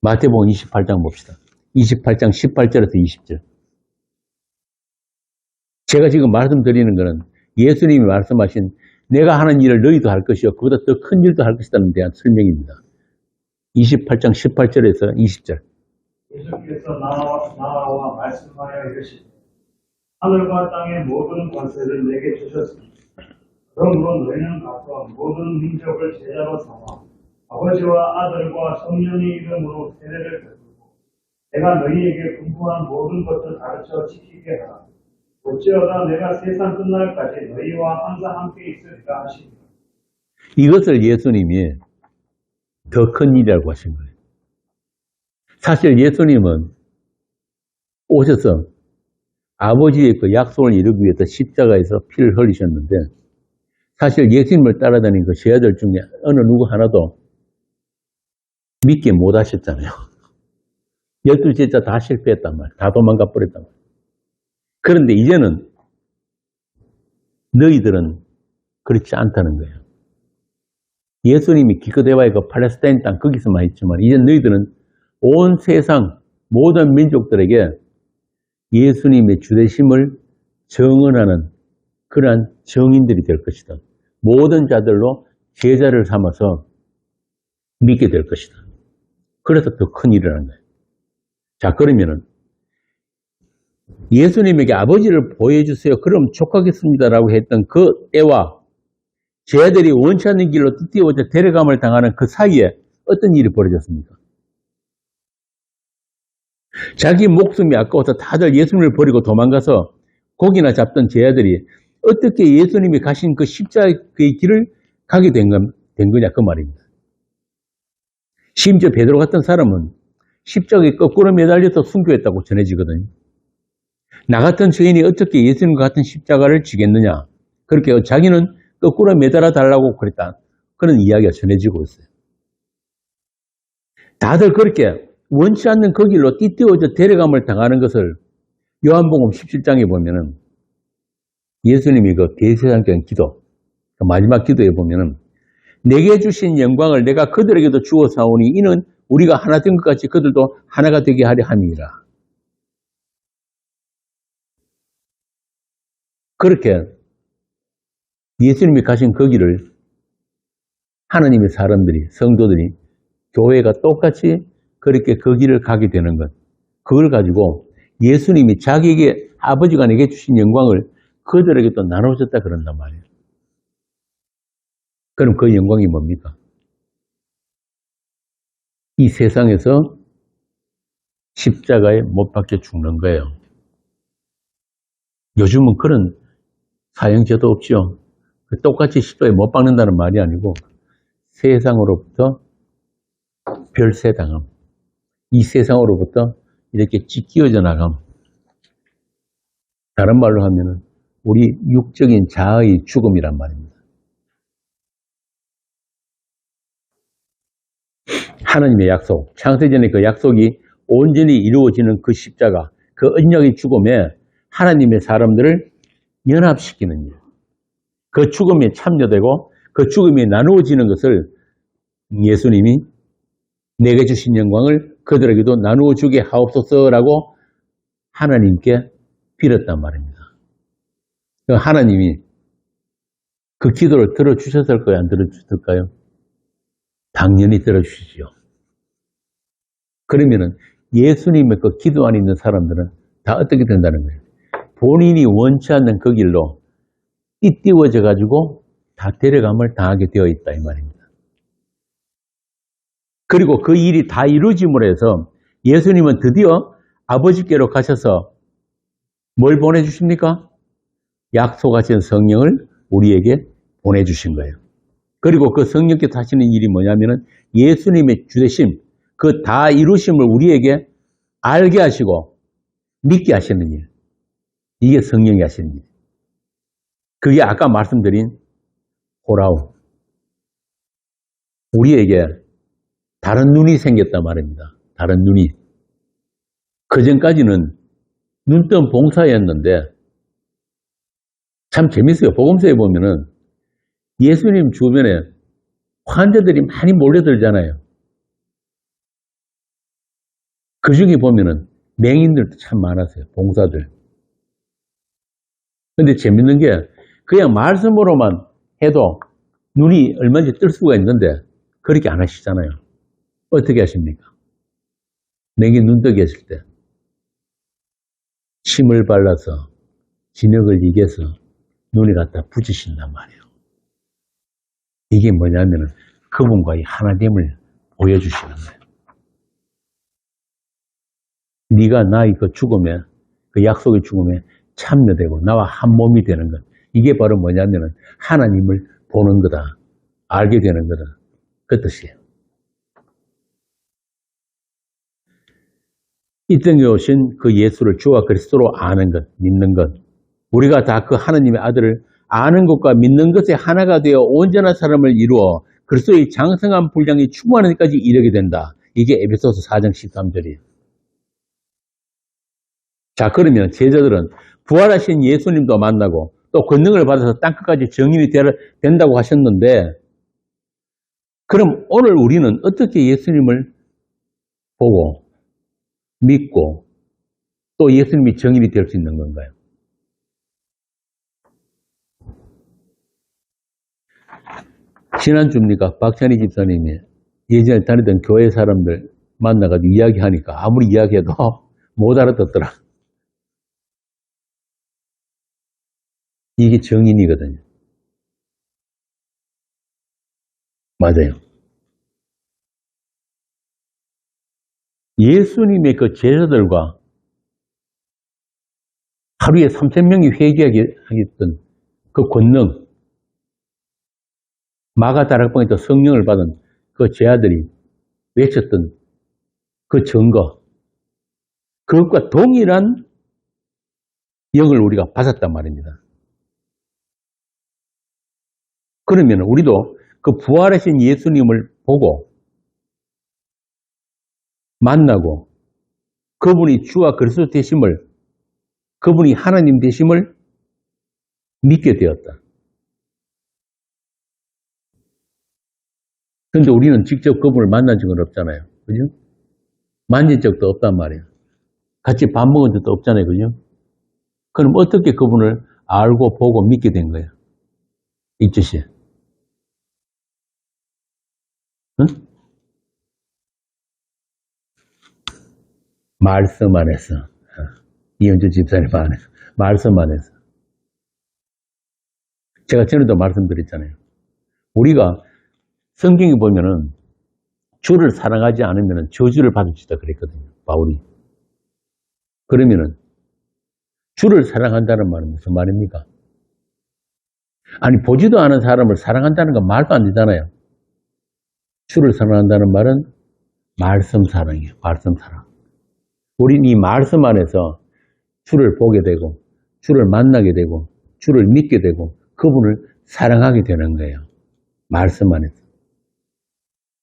마태복음 28장 봅시다. 28장 18절에서 20절. 제가 지금 말씀드리는 것은 예수님이 말씀하신 내가 하는 일을 너희도 할 것이요 그보다 더 큰 일도 할 것이다는 대한 설명입니다. 28장 18절에서 20절. 예수께서 나와 말씀하여 이르시되 하늘과 땅의 모든 권세를 내게 주셨으니 그러므로 너희는 가서 모든 민족을 제자로 삼아 아버지와 아들과 성령의 이름으로 세례를 베풀고 내가 너희에게 분부한 모든 것을 가르쳐 지키게 하라. 어찌어다 내가 세상 끝날까지 너희와 항상 함께 있으리라 하시니라. 이것을 예수님이 더 큰 일이라고 하신 거예요. 사실 예수님은 오셔서 아버지의 그 약속을 이루기 위해서 십자가에서 피를 흘리셨는데 사실 예수님을 따라다니는 그 제자들 중에 어느 누구 하나도 믿게 못 하셨잖아요. 12제자 다 실패했단 말이에요. 다 도망가 버렸단 말이에요. 그런데 이제는 너희들은 그렇지 않다는 거예요. 예수님이 기껏해봐야 그 팔레스타인 땅 거기서만 있지만 이제 너희들은 온 세상 모든 민족들에게 예수님의 주되심을 증언하는 그러한 증인들이 될 것이다. 모든 자들로 제자를 삼아서 믿게 될 것이다. 그래서 더 큰 일을 하는 거예요. 자, 그러면은 예수님에게 아버지를 보여주세요. 그럼 족하겠습니다라고 했던 그 때와 제자들이 원치 않는 길로 뛰어오자 데려감을 당하는 그 사이에 어떤 일이 벌어졌습니까? 자기 목숨이 아까워서 다들 예수님을 버리고 도망가서 고기나 잡던 제자들이 어떻게 예수님이 가신 그 십자가의 길을 가게 된 거냐 그 말입니다. 심지어 베드로 같은 사람은 십자가에 거꾸로 매달려서 순교했다고 전해지거든요. 나 같은 죄인이 어떻게 예수님과 같은 십자가를 지겠느냐. 그렇게 자기는 거꾸로 매달아 달라고 그랬다. 그런 이야기가 전해지고 있어요. 다들 그렇게 원치 않는 그 길로 띠띠어져 데려감을 당하는 것을 요한복음 17장에 보면은 예수님이 그 대제사장적인 기도, 그 마지막 기도에 보면은 내게 주신 영광을 내가 그들에게도 주어 사오니 이는 우리가 하나 된 것 같이 그들도 하나가 되게 하려 함이라. 그렇게 예수님이 가신 그 길을 하나님의 사람들이, 성도들이, 교회가 똑같이 그렇게 그 길을 가게 되는 것. 그걸 가지고 예수님이 자기에게 아버지가 내게 주신 영광을 그들에게 또 나눠줬다 그런단 말이에요. 그럼 그 영광이 뭡니까? 이 세상에서 십자가에 못 박혀 죽는 거예요. 요즘은 그런 사형제도 없죠. 똑같이 십도에 못 박는다는 말이 아니고 세상으로부터 별세당함. 이 세상으로부터 이렇게 찢겨져 나감. 다른 말로 하면은 우리 육적인 자아의 죽음이란 말입니다. 하나님의 약속, 창세전에 그 약속이 온전히 이루어지는 그 십자가, 그 언약의 죽음에 하나님의 사람들을 연합시키는 일. 그 죽음에 참여되고 그 죽음이 나누어지는 것을 예수님이 내게 주신 영광을 그들에게도 나누어 주게 하옵소서라고 하나님께 빌었단 말입니다. 하나님이 그 기도를 들어주셨을까요? 안 들어주셨을까요? 당연히 들어주시죠. 그러면은 예수님의 그 기도 안에 있는 사람들은 다 어떻게 된다는 거예요? 본인이 원치 않는 그 길로 띠띠워져 가지고 다 데려감을 당하게 되어 있다 이 말입니다. 그리고 그 일이 다 이루어짐으로 해서 예수님은 드디어 아버지께로 가셔서 뭘 보내주십니까? 약속하신 성령을 우리에게 보내주신 거예요. 그리고 그 성령께서 하시는 일이 뭐냐면은 예수님의 주되심, 그 다 이루심을 우리에게 알게 하시고 믿게 하시는 일. 이게 성령이 하시는 일. 그게 아까 말씀드린 호라우. 우리에게 다른 눈이 생겼단 말입니다. 다른 눈이. 그전까지는 눈뜬 봉사였는데 참 재밌어요. 복음서에 보면은 예수님 주변에 환자들이 많이 몰려들잖아요. 그 중에 보면은 맹인들도 참 많았어요. 봉사들. 근데 재밌는 게 그냥 말씀으로만 해도 눈이 얼마든지 뜰 수가 있는데 그렇게 안 하시잖아요. 어떻게 하십니까? 맹인 눈뜨게 했을 때 침을 발라서 진흙을 이겨서 눈에 갖다 붙이신단 말이에요. 이게 뭐냐면은 그분과의 하나됨을 보여주시는 거예요. 네가 나의 그 죽음에, 그 약속의 죽음에 참여되고 나와 한 몸이 되는 것. 이게 바로 뭐냐면은 하나님을 보는 거다. 알게 되는 거다. 그 뜻이에요. 이 땅에 오신 그 예수를 주와 그리스도로 아는 것, 믿는 것. 우리가 다 그 하나님의 아들을 아는 것과 믿는 것에 하나가 되어 온전한 사람을 이루어 그리스도의 장성한 분량이 충만한 데까지 이르게 된다. 이게 에베소서 4장 13절이에요. 자, 그러면 제자들은 부활하신 예수님도 만나고 또 권능을 받아서 땅끝까지 정인이 된다고 하셨는데 그럼 오늘 우리는 어떻게 예수님을 보고 믿고 또 예수님이 정인이 될 수 있는 건가요? 지난주입니까? 박찬희 집사님이 예전에 다니던 교회 사람들 만나가지고 이야기하니까 아무리 이야기해도 못 알아듣더라. 이게 정인이거든요. 맞아요. 예수님의 그 제자들과 하루에 3,000명이 회개하겠던 그 권능, 마가다락방에서 성령을 받은 그 제자들이 외쳤던 그 증거, 그것과 동일한 영을 우리가 받았단 말입니다. 그러면 우리도 그 부활하신 예수님을 보고 만나고 그분이 주와 그리스도 되심을, 그분이 하나님 되심을 믿게 되었다. 그런데 우리는 직접 그분을 만난 적은 없잖아요. 그죠? 만진 적도 없단 말이에요. 같이 밥 먹은 적도 없잖아요. 그죠? 그럼 어떻게 그분을 알고 보고 믿게 된 거예요? 이 뜻이에요. 응? 말씀 안에서. 이현주 집사님 안에서. 말씀 안에서. 제가 전에도 말씀드렸잖아요. 우리가 성경에 보면은 주를 사랑하지 않으면 저주를 받읍시다 그랬거든요. 바울이. 그러면은 주를 사랑한다는 말은 무슨 말입니까? 아니, 보지도 않은 사람을 사랑한다는 건 말도 안 되잖아요. 주를 사랑한다는 말은 말씀 사랑이에요. 말씀 사랑. 우린 이 말씀 안에서 주를 보게 되고, 주를 만나게 되고, 주를 믿게 되고, 그분을 사랑하게 되는 거예요. 말씀 안에서.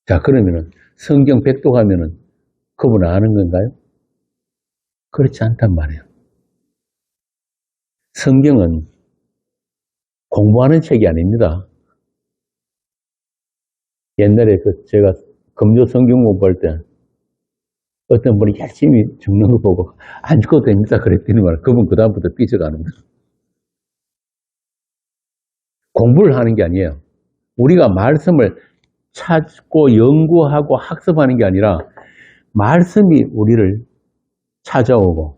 자, 그러면은 성경 백독하면은 그분을 아는 건가요? 그렇지 않단 말이에요. 성경은 공부하는 책이 아닙니다. 옛날에 제가 금요 성경 공부할 때 어떤 분이 열심히 적는 거 보고 안 죽어도 됩니다. 그랬더니 말 그분 그다음부터 삐져가는 거예요. 공부를 하는 게 아니에요. 우리가 말씀을 찾고 연구하고 학습하는 게 아니라 말씀이 우리를 찾아오고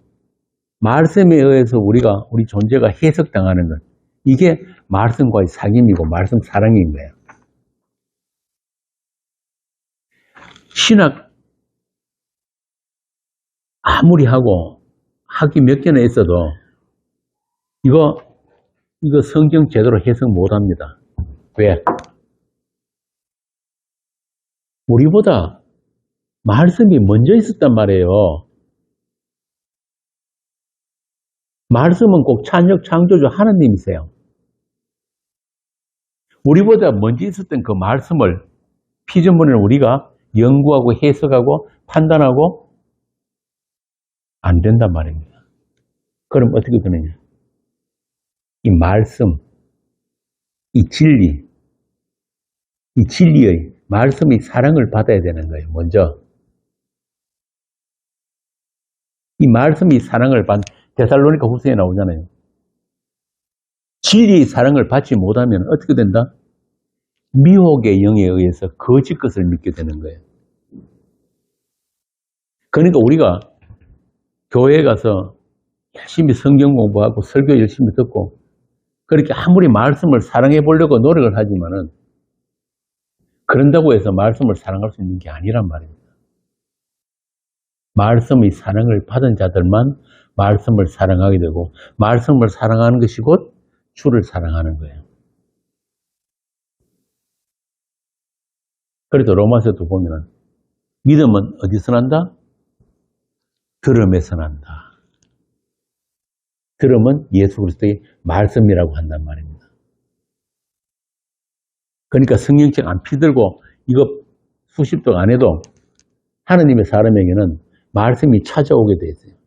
말씀에 의해서 우리 존재가 해석당하는 것. 이게 말씀과의 사귐이고 말씀 사랑인 거예요. 신학 아무리 하고 학위 몇 개나 있어도 이거 성경 제대로 해석 못 합니다. 왜? 우리보다 말씀이 먼저 있었단 말이에요. 말씀은 꼭 찬역 창조주 하나님이세요. 우리보다 먼저 있었던 그 말씀을 피조물을 우리가 연구하고 해석하고 판단하고 안 된단 말입니다. 그럼 어떻게 되느냐? 이 말씀, 이 진리의 말씀의 사랑을 받아야 되는 거예요. 먼저 이 말씀의 사랑을 받 데살로니가 후서에 나오잖아요. 진리의 사랑을 받지 못하면 어떻게 된다? 미혹의 영에 의해서 거짓 것을 믿게 되는 거예요. 그러니까 우리가 교회에 가서 열심히 성경 공부하고 설교 열심히 듣고 그렇게 아무리 말씀을 사랑해 보려고 노력을 하지만은 그런다고 해서 말씀을 사랑할 수 있는 게 아니란 말입니다. 말씀의 사랑을 받은 자들만 말씀을 사랑하게 되고 말씀을 사랑하는 것이 곧 주를 사랑하는 거예요. 그래도 로마서도 보면 믿음은 어디서 난다? 들음에서 난다. 들음은 예수 그리스도의 말씀이라고 한단 말입니다. 그러니까 성경책 안 피들고 이거 수십독 안 해도 하나님의 사람에게는 말씀이 찾아오게 돼 있어요.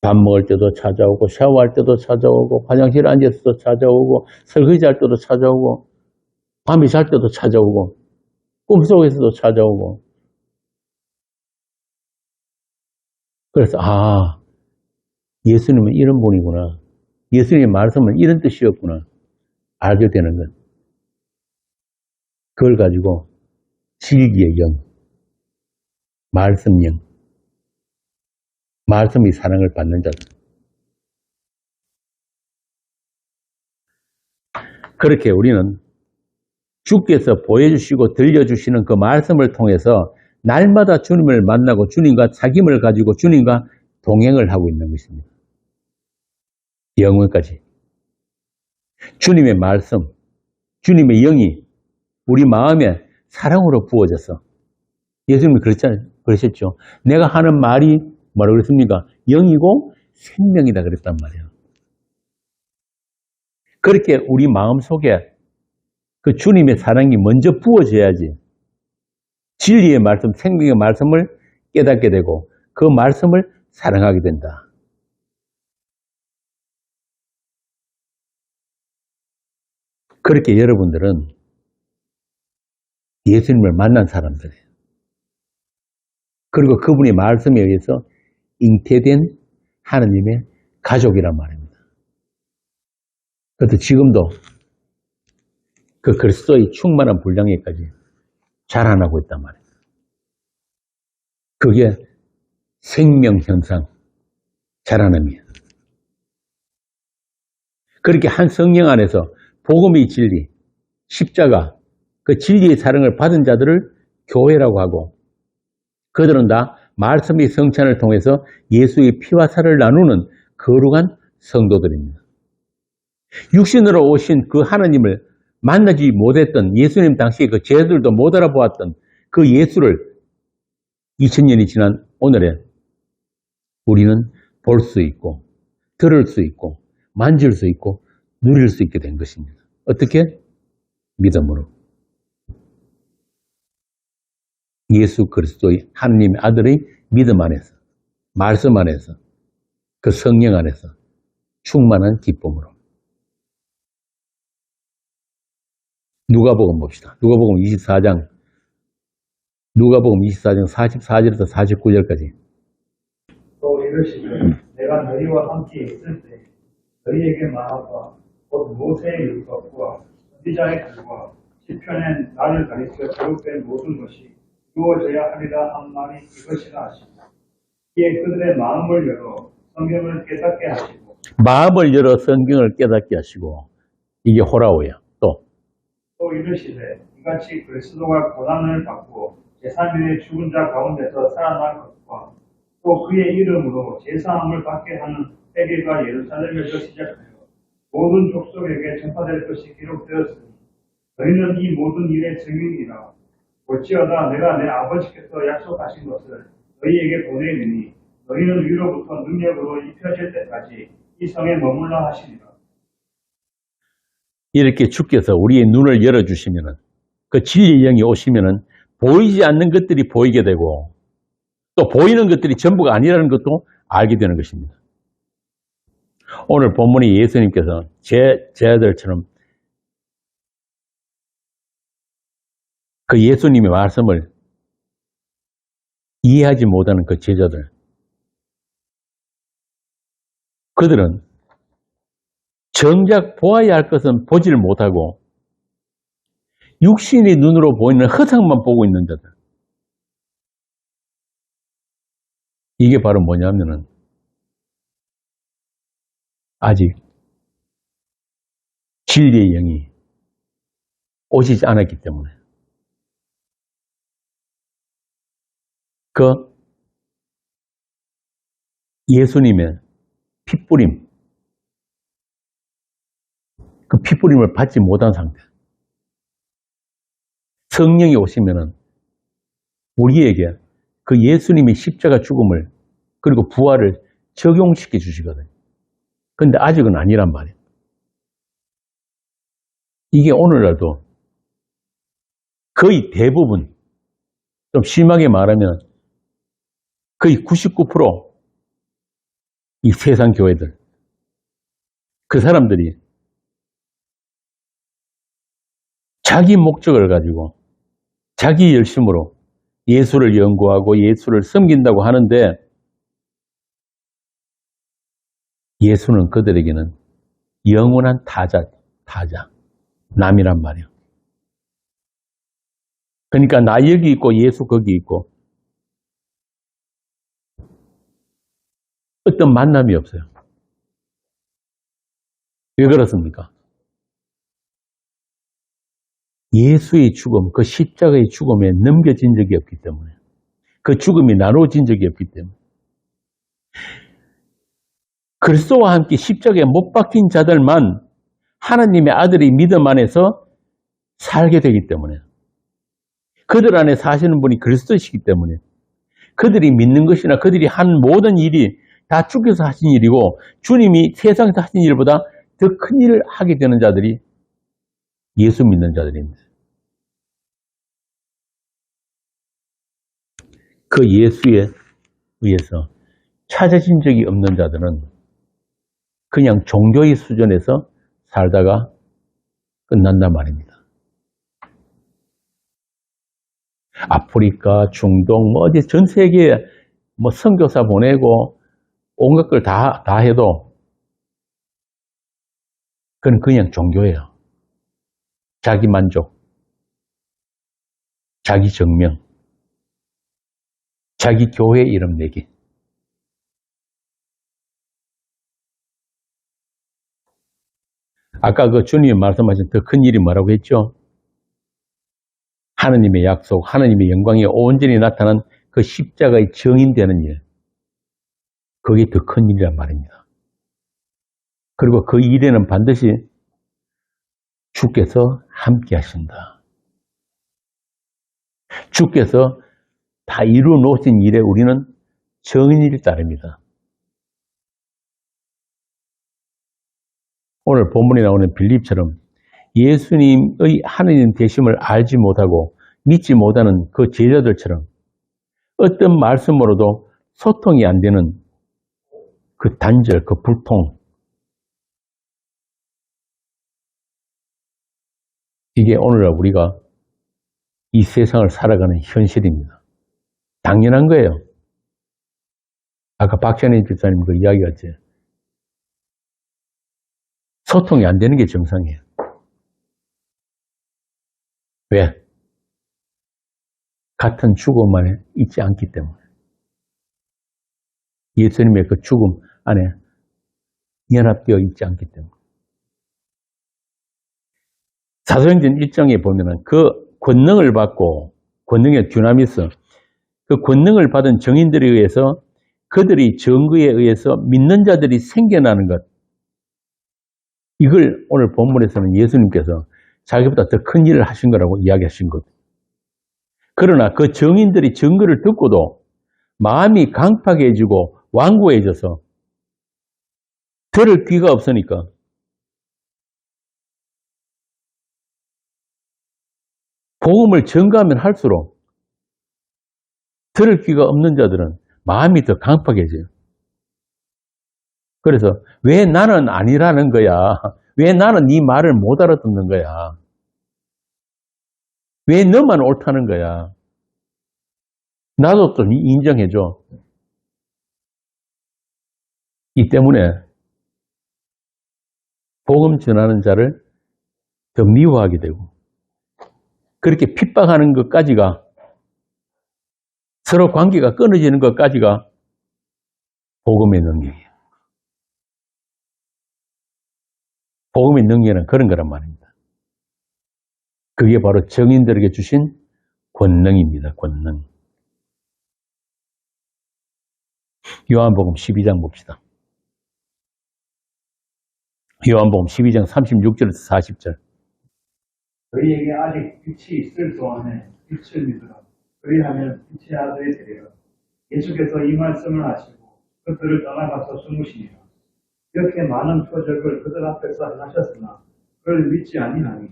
밥 먹을 때도 찾아오고 샤워할 때도 찾아오고 화장실에 앉아서도 찾아오고 설거지할 때도 찾아오고 밤에 잘 때도 찾아오고 꿈속에서도 찾아오고 그래서 예수님은 이런 분이구나. 예수님의 말씀은 이런 뜻이었구나. 알게 되는 것. 그걸 가지고 진리의 영, 말씀령, 말씀의 사랑을 받는 자들. 그렇게 우리는 주께서 보여주시고 들려주시는 그 말씀을 통해서 날마다 주님을 만나고 주님과 사귐을 가지고 주님과 동행을 하고 있는 것입니다. 영원까지. 주님의 말씀, 주님의 영이 우리 마음에 사랑으로 부어져서 예수님이 그러셨죠. 내가 하는 말이 뭐라고 그랬습니까? 영이고 생명이다 그랬단 말이에요. 그렇게 우리 마음속에 그 주님의 사랑이 먼저 부어져야지 진리의 말씀, 생명의 말씀을 깨닫게 되고 그 말씀을 사랑하게 된다. 그렇게 여러분들은 예수님을 만난 사람들이에요. 그리고 그분의 말씀에 의해서 잉태된 하나님의 가족이란 말입니다. 그래서 지금도 그 그리스도의 충만한 분량에까지 자라나고 있단 말입니다. 그게 생명 현상, 자라남이에요. 그렇게 한 성령 안에서 복음의 진리, 십자가, 그 진리의 사랑을 받은 자들을 교회라고 하고 그들은 다 말씀의 성찬을 통해서 예수의 피와 살을 나누는 거룩한 성도들입니다. 육신으로 오신 그 하나님을 만나지 못했던 예수님 당시에 그 제자들도 못 알아보았던 그 예수를 2000년이 지난 오늘에 우리는 볼 수 있고 들을 수 있고 만질 수 있고 누릴 수 있게 된 것입니다. 어떻게? 믿음으로. 예수 그리스도의 하나님의 아들의 믿음 안에서, 말씀 안에서, 그 성령 안에서 충만한 기쁨으로. 누가복음 봅시다. 누가복음 24장 44절에서 49절까지. 또 이르시되 내가 너희와 함께 있을 때 너희에게 말하고 곧 모세의 율법과 선지자의 글과 시편에 나를 가리켜 기록된 모든 것이 이루어져야 하리라 한 말이 이것이라 하시고 이에 그들의 마음을 열어 성경을 깨닫게 하시고 마음을 열어 성경을 깨닫게 하시고 이게 호라오야. 또 이르시되 이같이 그리스도가 고난을 받고 제3일에 죽은 자 가운데서 살아날 것과 또 그의 이름으로 제사함을 받게 하는 회개가 예루살렘에서 시작하여 모든 족속에게 전파될 것이 기록되었으니 너희는 이 모든 일의 증인이라. 볼지어다 내가 내 아버지께서 약속하신 것을 너희에게 보내리니 너희는 위로부터 능력으로 입혀질 때까지 이 성에 머물라 하시니라. 이렇게 주께서 우리의 눈을 열어주시면은 그 진리의 영이 오시면은 보이지 않는 것들이 보이게 되고 또 보이는 것들이 전부가 아니라는 것도 알게 되는 것입니다. 오늘 본문이 예수님께서 제자들처럼 그 예수님의 말씀을 이해하지 못하는 그 제자들, 그들은 정작 보아야 할 것은 보지를 못하고 육신의 눈으로 보이는 허상만 보고 있는 자들. 이게 바로 뭐냐면은 아직 진리의 영이 오시지 않았기 때문에 그 예수님의 핏부림, 그 핏부림을 받지 못한 상태. 성령이 오시면은 우리에게 그 예수님의 십자가 죽음을 그리고 부활을 적용시켜 주시거든요. 근데 아직은 아니란 말이에요. 이게 오늘날도 거의 대부분, 좀 심하게 말하면 거의 99% 이 세상 교회들, 그 사람들이 자기 목적을 가지고 자기 열심으로 예수를 연구하고 예수를 섬긴다고 하는데 예수는 그들에게는 영원한 타자, 남이란 말이에요. 그러니까 나 여기 있고 예수 거기 있고 어떤 만남이 없어요. 왜 그렇습니까? 예수의 죽음, 그 십자가의 죽음에 넘겨진 적이 없기 때문에, 그 죽음이 나눠진 적이 없기 때문에, 그리스도와 함께 십자가에 못 박힌 자들만 하나님의 아들의 믿음 안에서 살게 되기 때문에, 그들 안에 사시는 분이 그리스도이시기 때문에 그들이 믿는 것이나 그들이 한 모든 일이 다 주께서 하신 일이고 주님이 세상에서 하신 일보다 더 큰 일을 하게 되는 자들이 예수 믿는 자들입니다. 그 예수에 의해서 찾아진 적이 없는 자들은 그냥 종교의 수준에서 살다가 끝난단 말입니다. 아프리카, 중동, 어디 전 세계에 선교사 보내고 온갖 걸 다 해도 그건 그냥 종교예요. 자기 만족, 자기 정명, 자기 교회 이름 내기. 아까 그 주님이 말씀하신 더 큰 일이 뭐라고 했죠? 하나님의 약속, 하나님의 영광이 온전히 나타난 그 십자가의 증인되는 일. 그게 더 큰 일이란 말입니다. 그리고 그 일에는 반드시 주께서 함께 하신다. 주께서 다 이루어 놓으신 일에 우리는 정인을 따릅니다. 오늘 본문에 나오는 빌립처럼 예수님의 하느님 되심을 알지 못하고 믿지 못하는 그 제자들처럼 어떤 말씀으로도 소통이 안 되는 그 단절, 그 불통, 이게 오늘날 우리가 이 세상을 살아가는 현실입니다. 당연한 거예요. 아까 박찬희 집사님 그 이야기였지. 소통이 안 되는 게 정상이에요. 왜? 같은 죽음 안에 있지 않기 때문에. 예수님의 그 죽음 안에 연합되어 있지 않기 때문에. 사도행전 1장에 보면은 그 권능을 받고, 권능의 듀나미스, 그 권능을 받은 정인들에 의해서 그들이 증거에 의해서 믿는 자들이 생겨나는 것. 이걸 오늘 본문에서는 예수님께서 자기보다 더 큰 일을 하신 거라고 이야기하신 것. 그러나 그 정인들이 증거를 듣고도 마음이 강팍해지고 완고해져서 들을 귀가 없으니까 복음을 전가하면 할수록 들을 귀가 없는 자들은 마음이 더 강팍해져요. 그래서 왜 나는 아니라는 거야? 왜 나는 네 말을 못 알아듣는 거야? 왜 너만 옳다는 거야? 나도 좀 인정해줘. 이 때문에 복음 전하는 자를 더 미워하게 되고 그렇게 핍박하는 것까지가 서로 관계가 끊어지는 것까지가 복음의 능력이에요. 복음의 능력은 그런 거란 말입니다. 그게 바로 정인들에게 주신 권능입니다. 권능. 요한복음 12장 봅시다. 요한복음 12장 36절에서 40절. 너희에게 아직 빛이 있을 동안에 빛을 믿으라. 그리하면 빛의 아들이 되리라. 예수께서 이 말씀을 하시고 그들을 떠나가서 숨으시니라. 이렇게 많은 표적을 그들 앞에서 하셨으나 그를 믿지 아니하니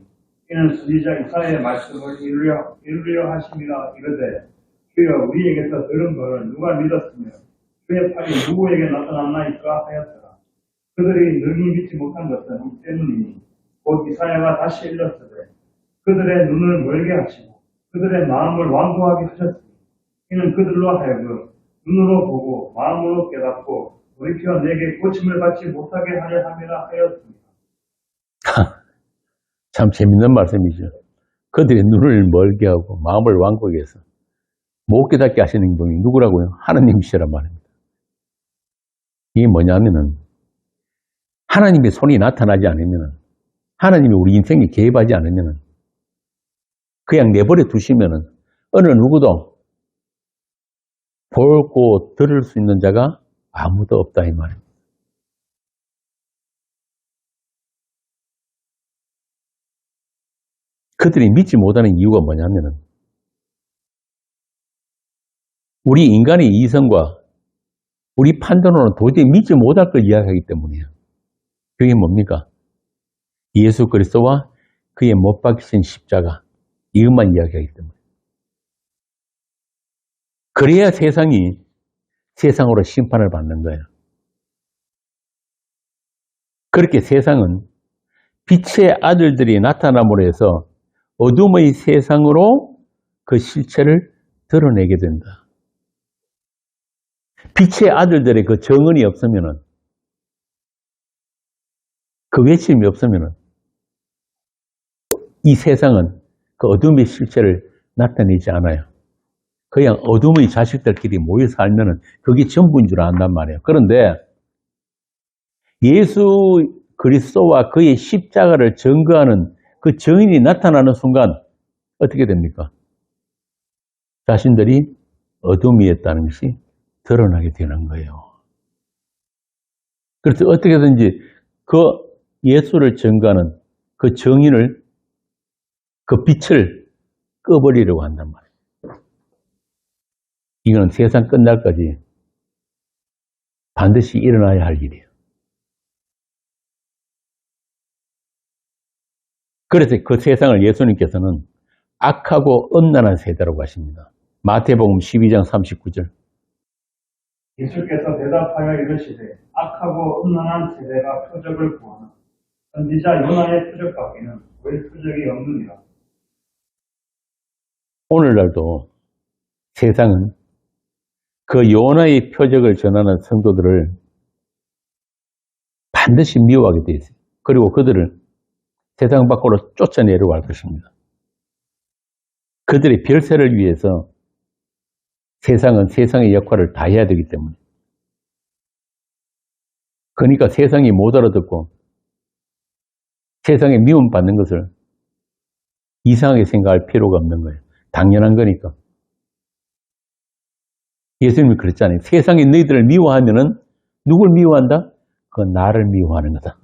이는 선지자 이사야의 말씀을 이루려 하심이라. 이르되 주여 우리에게서 들은 것을 누가 믿었으며 주의 팔이 누구에게 나타났나이까 하였더라. 그들이 능히 믿지 못한 것은 이 때문이니 곧 이사야가 다시 일렀으되 그들의 눈을 멀게 하시고 그들의 마음을 완고하게 하셨으니 이는 그들로 하여금 눈으로 보고 마음으로 깨닫고 돌이켜 내게 고침을 받지 못하게 하려 함이라 하였습니다. 참 재밌는 말씀이죠. 그들의 눈을 멀게 하고 마음을 완고하게 해서 못 깨닫게 하시는 분이 누구라고요? 하나님이시란 말입니다. 이게 뭐냐면은 하나님의 손이 나타나지 않으면은 하나님이 우리 인생에 개입하지 않으면은 그냥 내버려 두시면은 어느 누구도 보고 들을 수 있는 자가 아무도 없다 이 말입니다. 그들이 믿지 못하는 이유가 뭐냐면은 우리 인간의 이성과 우리 판단으로는 도저히 믿지 못할 걸 이야기하기 때문이에요. 그게 뭡니까? 예수 그리스도와 그의 못 박히신 십자가 이것만 이야기하기 때문에. 그래야 세상이 세상으로 심판을 받는 거예요. 그렇게 세상은 빛의 아들들이 나타남으로 해서 어둠의 세상으로 그 실체를 드러내게 된다. 빛의 아들들의 그 정언이 없으면은, 그 외침이 없으면은, 이 세상은 그 어둠의 실체를 나타내지 않아요. 그냥 어둠의 자식들끼리 모여 살면은 그게 전부인 줄 안단 말이에요. 그런데 예수 그리스도와 그의 십자가를 증거하는 그 증인이 나타나는 순간 어떻게 됩니까? 자신들이 어둠이었다는 것이 드러나게 되는 거예요. 그래서 어떻게든지 그 예수를 증거하는 그 정인을, 그 빛을 꺼버리려고 한단 말이에요. 이건 세상 끝날까지 반드시 일어나야 할 일이에요. 그래서 그 세상을 예수님께서는 악하고 음란한 세대라고 하십니다. 마태복음 12장 39절. 예수께서 대답하여 이르시되 악하고 음란한 세대가 표적을 구하나 선지자 요나의 표적밖에는 왜 표적이 없느니라. 오늘날도 세상은 그 요나의 표적을 전하는 성도들을 반드시 미워하게 되어 있어요. 그리고 그들을 세상 밖으로 쫓아내려고 할 것입니다. 그들의 별세를 위해서 세상은 세상의 역할을 다 해야 되기 때문에. 그러니까 세상이 못 알아듣고 세상에 미움받는 것을 이상하게 생각할 필요가 없는 거예요. 당연한 거니까. 예수님이 그랬잖아요. 세상이 너희들을 미워하면은 누굴 미워한다? 그건 나를 미워하는 거다.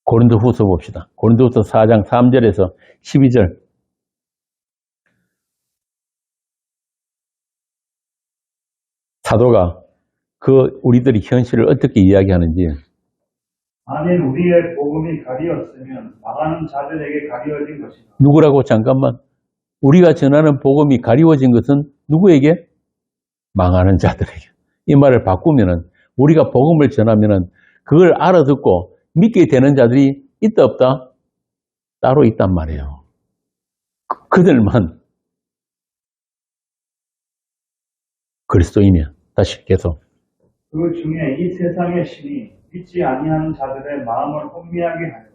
고린도후서 봅시다. 고린도후서 4장 3절에서 12절. 사도가 그 우리들이 현실을 어떻게 이야기하는지. 만일 우리의 복음이 가리었으면 망하는 자들에게 가리워진 것이다. 누구라고? 잠깐만. 우리가 전하는 복음이 가리워진 것은 누구에게? 망하는 자들에게. 이 말을 바꾸면은 우리가 복음을 전하면은 그걸 알아듣고 믿게 되는 자들이 있다 없다? 따로 있단 말이에요. 그들만 그리스도인이야. 다시 계속. 그 중에 이 세상의 신이 믿지 아니하는 자들의 마음을 혼미하게 하여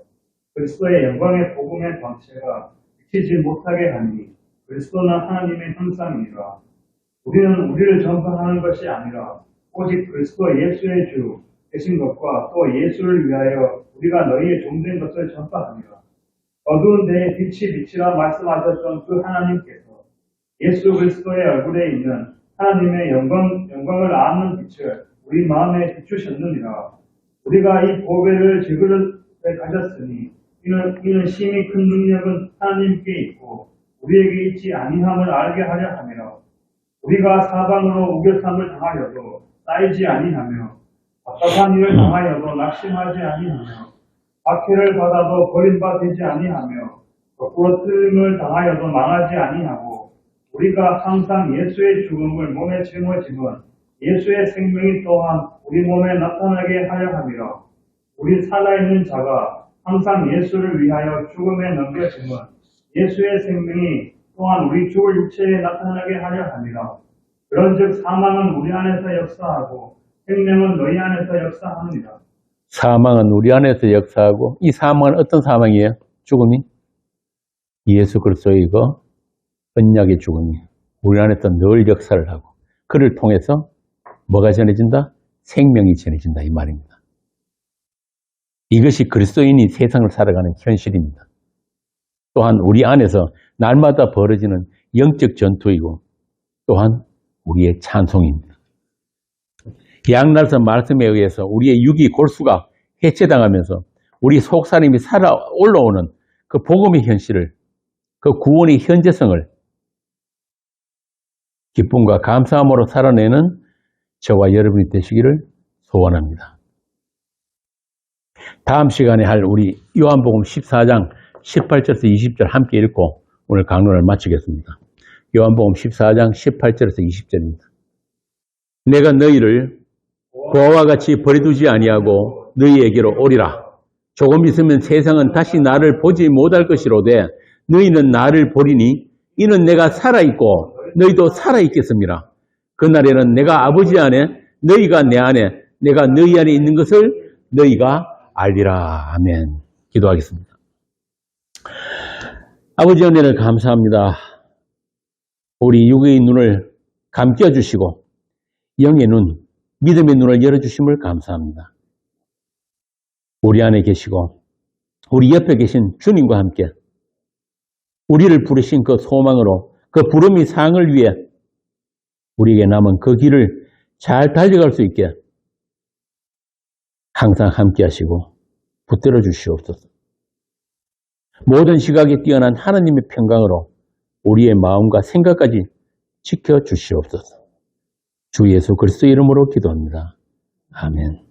그리스도의 영광의 복음의 광채가 비치지 못하게 하니 그리스도는 하나님의 형상이니라. 우리는 우리를 전파하는 것이 아니라 오직 그리스도 예수의 주 되신 것과 또 예수를 위하여 우리가 너희의 종된 것을 전파하니라. 어두운 데에 빛이 비치라 말씀하셨던 그 하나님께서 예수 그리스도의 얼굴에 있는 하나님의 영광을 아는 빛을 우리 마음에 비추셨느니라. 우리가 이 보배를 지그릇에 가졌으니 이는 심히 큰 능력은 하나님께 있고 우리에게 있지 아니함을 알게 하려 함이라. 우리가 사방으로 우겨쌈을 당하여도 쌓이지 아니하며 답답한 일을 당하여도 낙심하지 아니하며 박해를 받아도 버림받지 아니하며 부러뜨림을 당하여도 망하지 아니하고 우리가 항상 예수의 죽음을 몸에 짊어지면 예수의 생명이 또한 우리 몸에 나타나게 하려 함이라. 우리 살아있는 자가 항상 예수를 위하여 죽음에 넘겨지면 예수의 생명이 또한 우리 죽을 육체에 나타나게 하려 함이라. 그런즉 사망은 우리 안에서 역사하고 생명은 너희 안에서 역사합니다. 사망은 우리 안에서 역사하고, 이 사망은 어떤 사망이에요? 죽음이? 예수 그리스도의 그 언약의 죽음이 우리 안에서 늘 역사를 하고, 그를 통해서 뭐가 전해진다? 생명이 전해진다, 이 말입니다. 이것이 그리스도인이 세상을 살아가는 현실입니다. 또한 우리 안에서 날마다 벌어지는 영적 전투이고 또한 우리의 찬송입니다. 양날선 말씀에 의해서 우리의 육이 골수가 해체당하면서 우리 속사람이 살아 올라오는 그 복음의 현실을, 그 구원의 현재성을 기쁨과 감사함으로 살아내는 저와 여러분이 되시기를 소원합니다. 다음 시간에 할 우리 요한복음 14장 18절에서 20절 함께 읽고 오늘 강론을 마치겠습니다. 요한복음 14장 18절에서 20절입니다. 내가 너희를 보아와 같이 버려두지 아니하고 너희에게로 오리라. 조금 있으면 세상은 다시 나를 보지 못할 것이로되 너희는 나를 보리니 이는 내가 살아있고 너희도 살아있겠습니다. 그날에는 내가 아버지 안에 너희가 내 안에 내가 너희 안에 있는 것을 너희가 알리라. 아멘. 기도하겠습니다. 아버지 은혜를 감사합니다. 우리 육의 눈을 감겨주시고 영의 눈, 믿음의 눈을 열어주심을 감사합니다. 우리 안에 계시고 우리 옆에 계신 주님과 함께 우리를 부르신 그 소망으로 그 부름의 상을 위해 우리에게 남은 그 길을 잘 달려갈 수 있게 항상 함께 하시고 붙들어 주시옵소서. 모든 시각이 뛰어난 하나님의 평강으로 우리의 마음과 생각까지 지켜 주시옵소서. 주 예수 그리스도 이름으로 기도합니다. 아멘.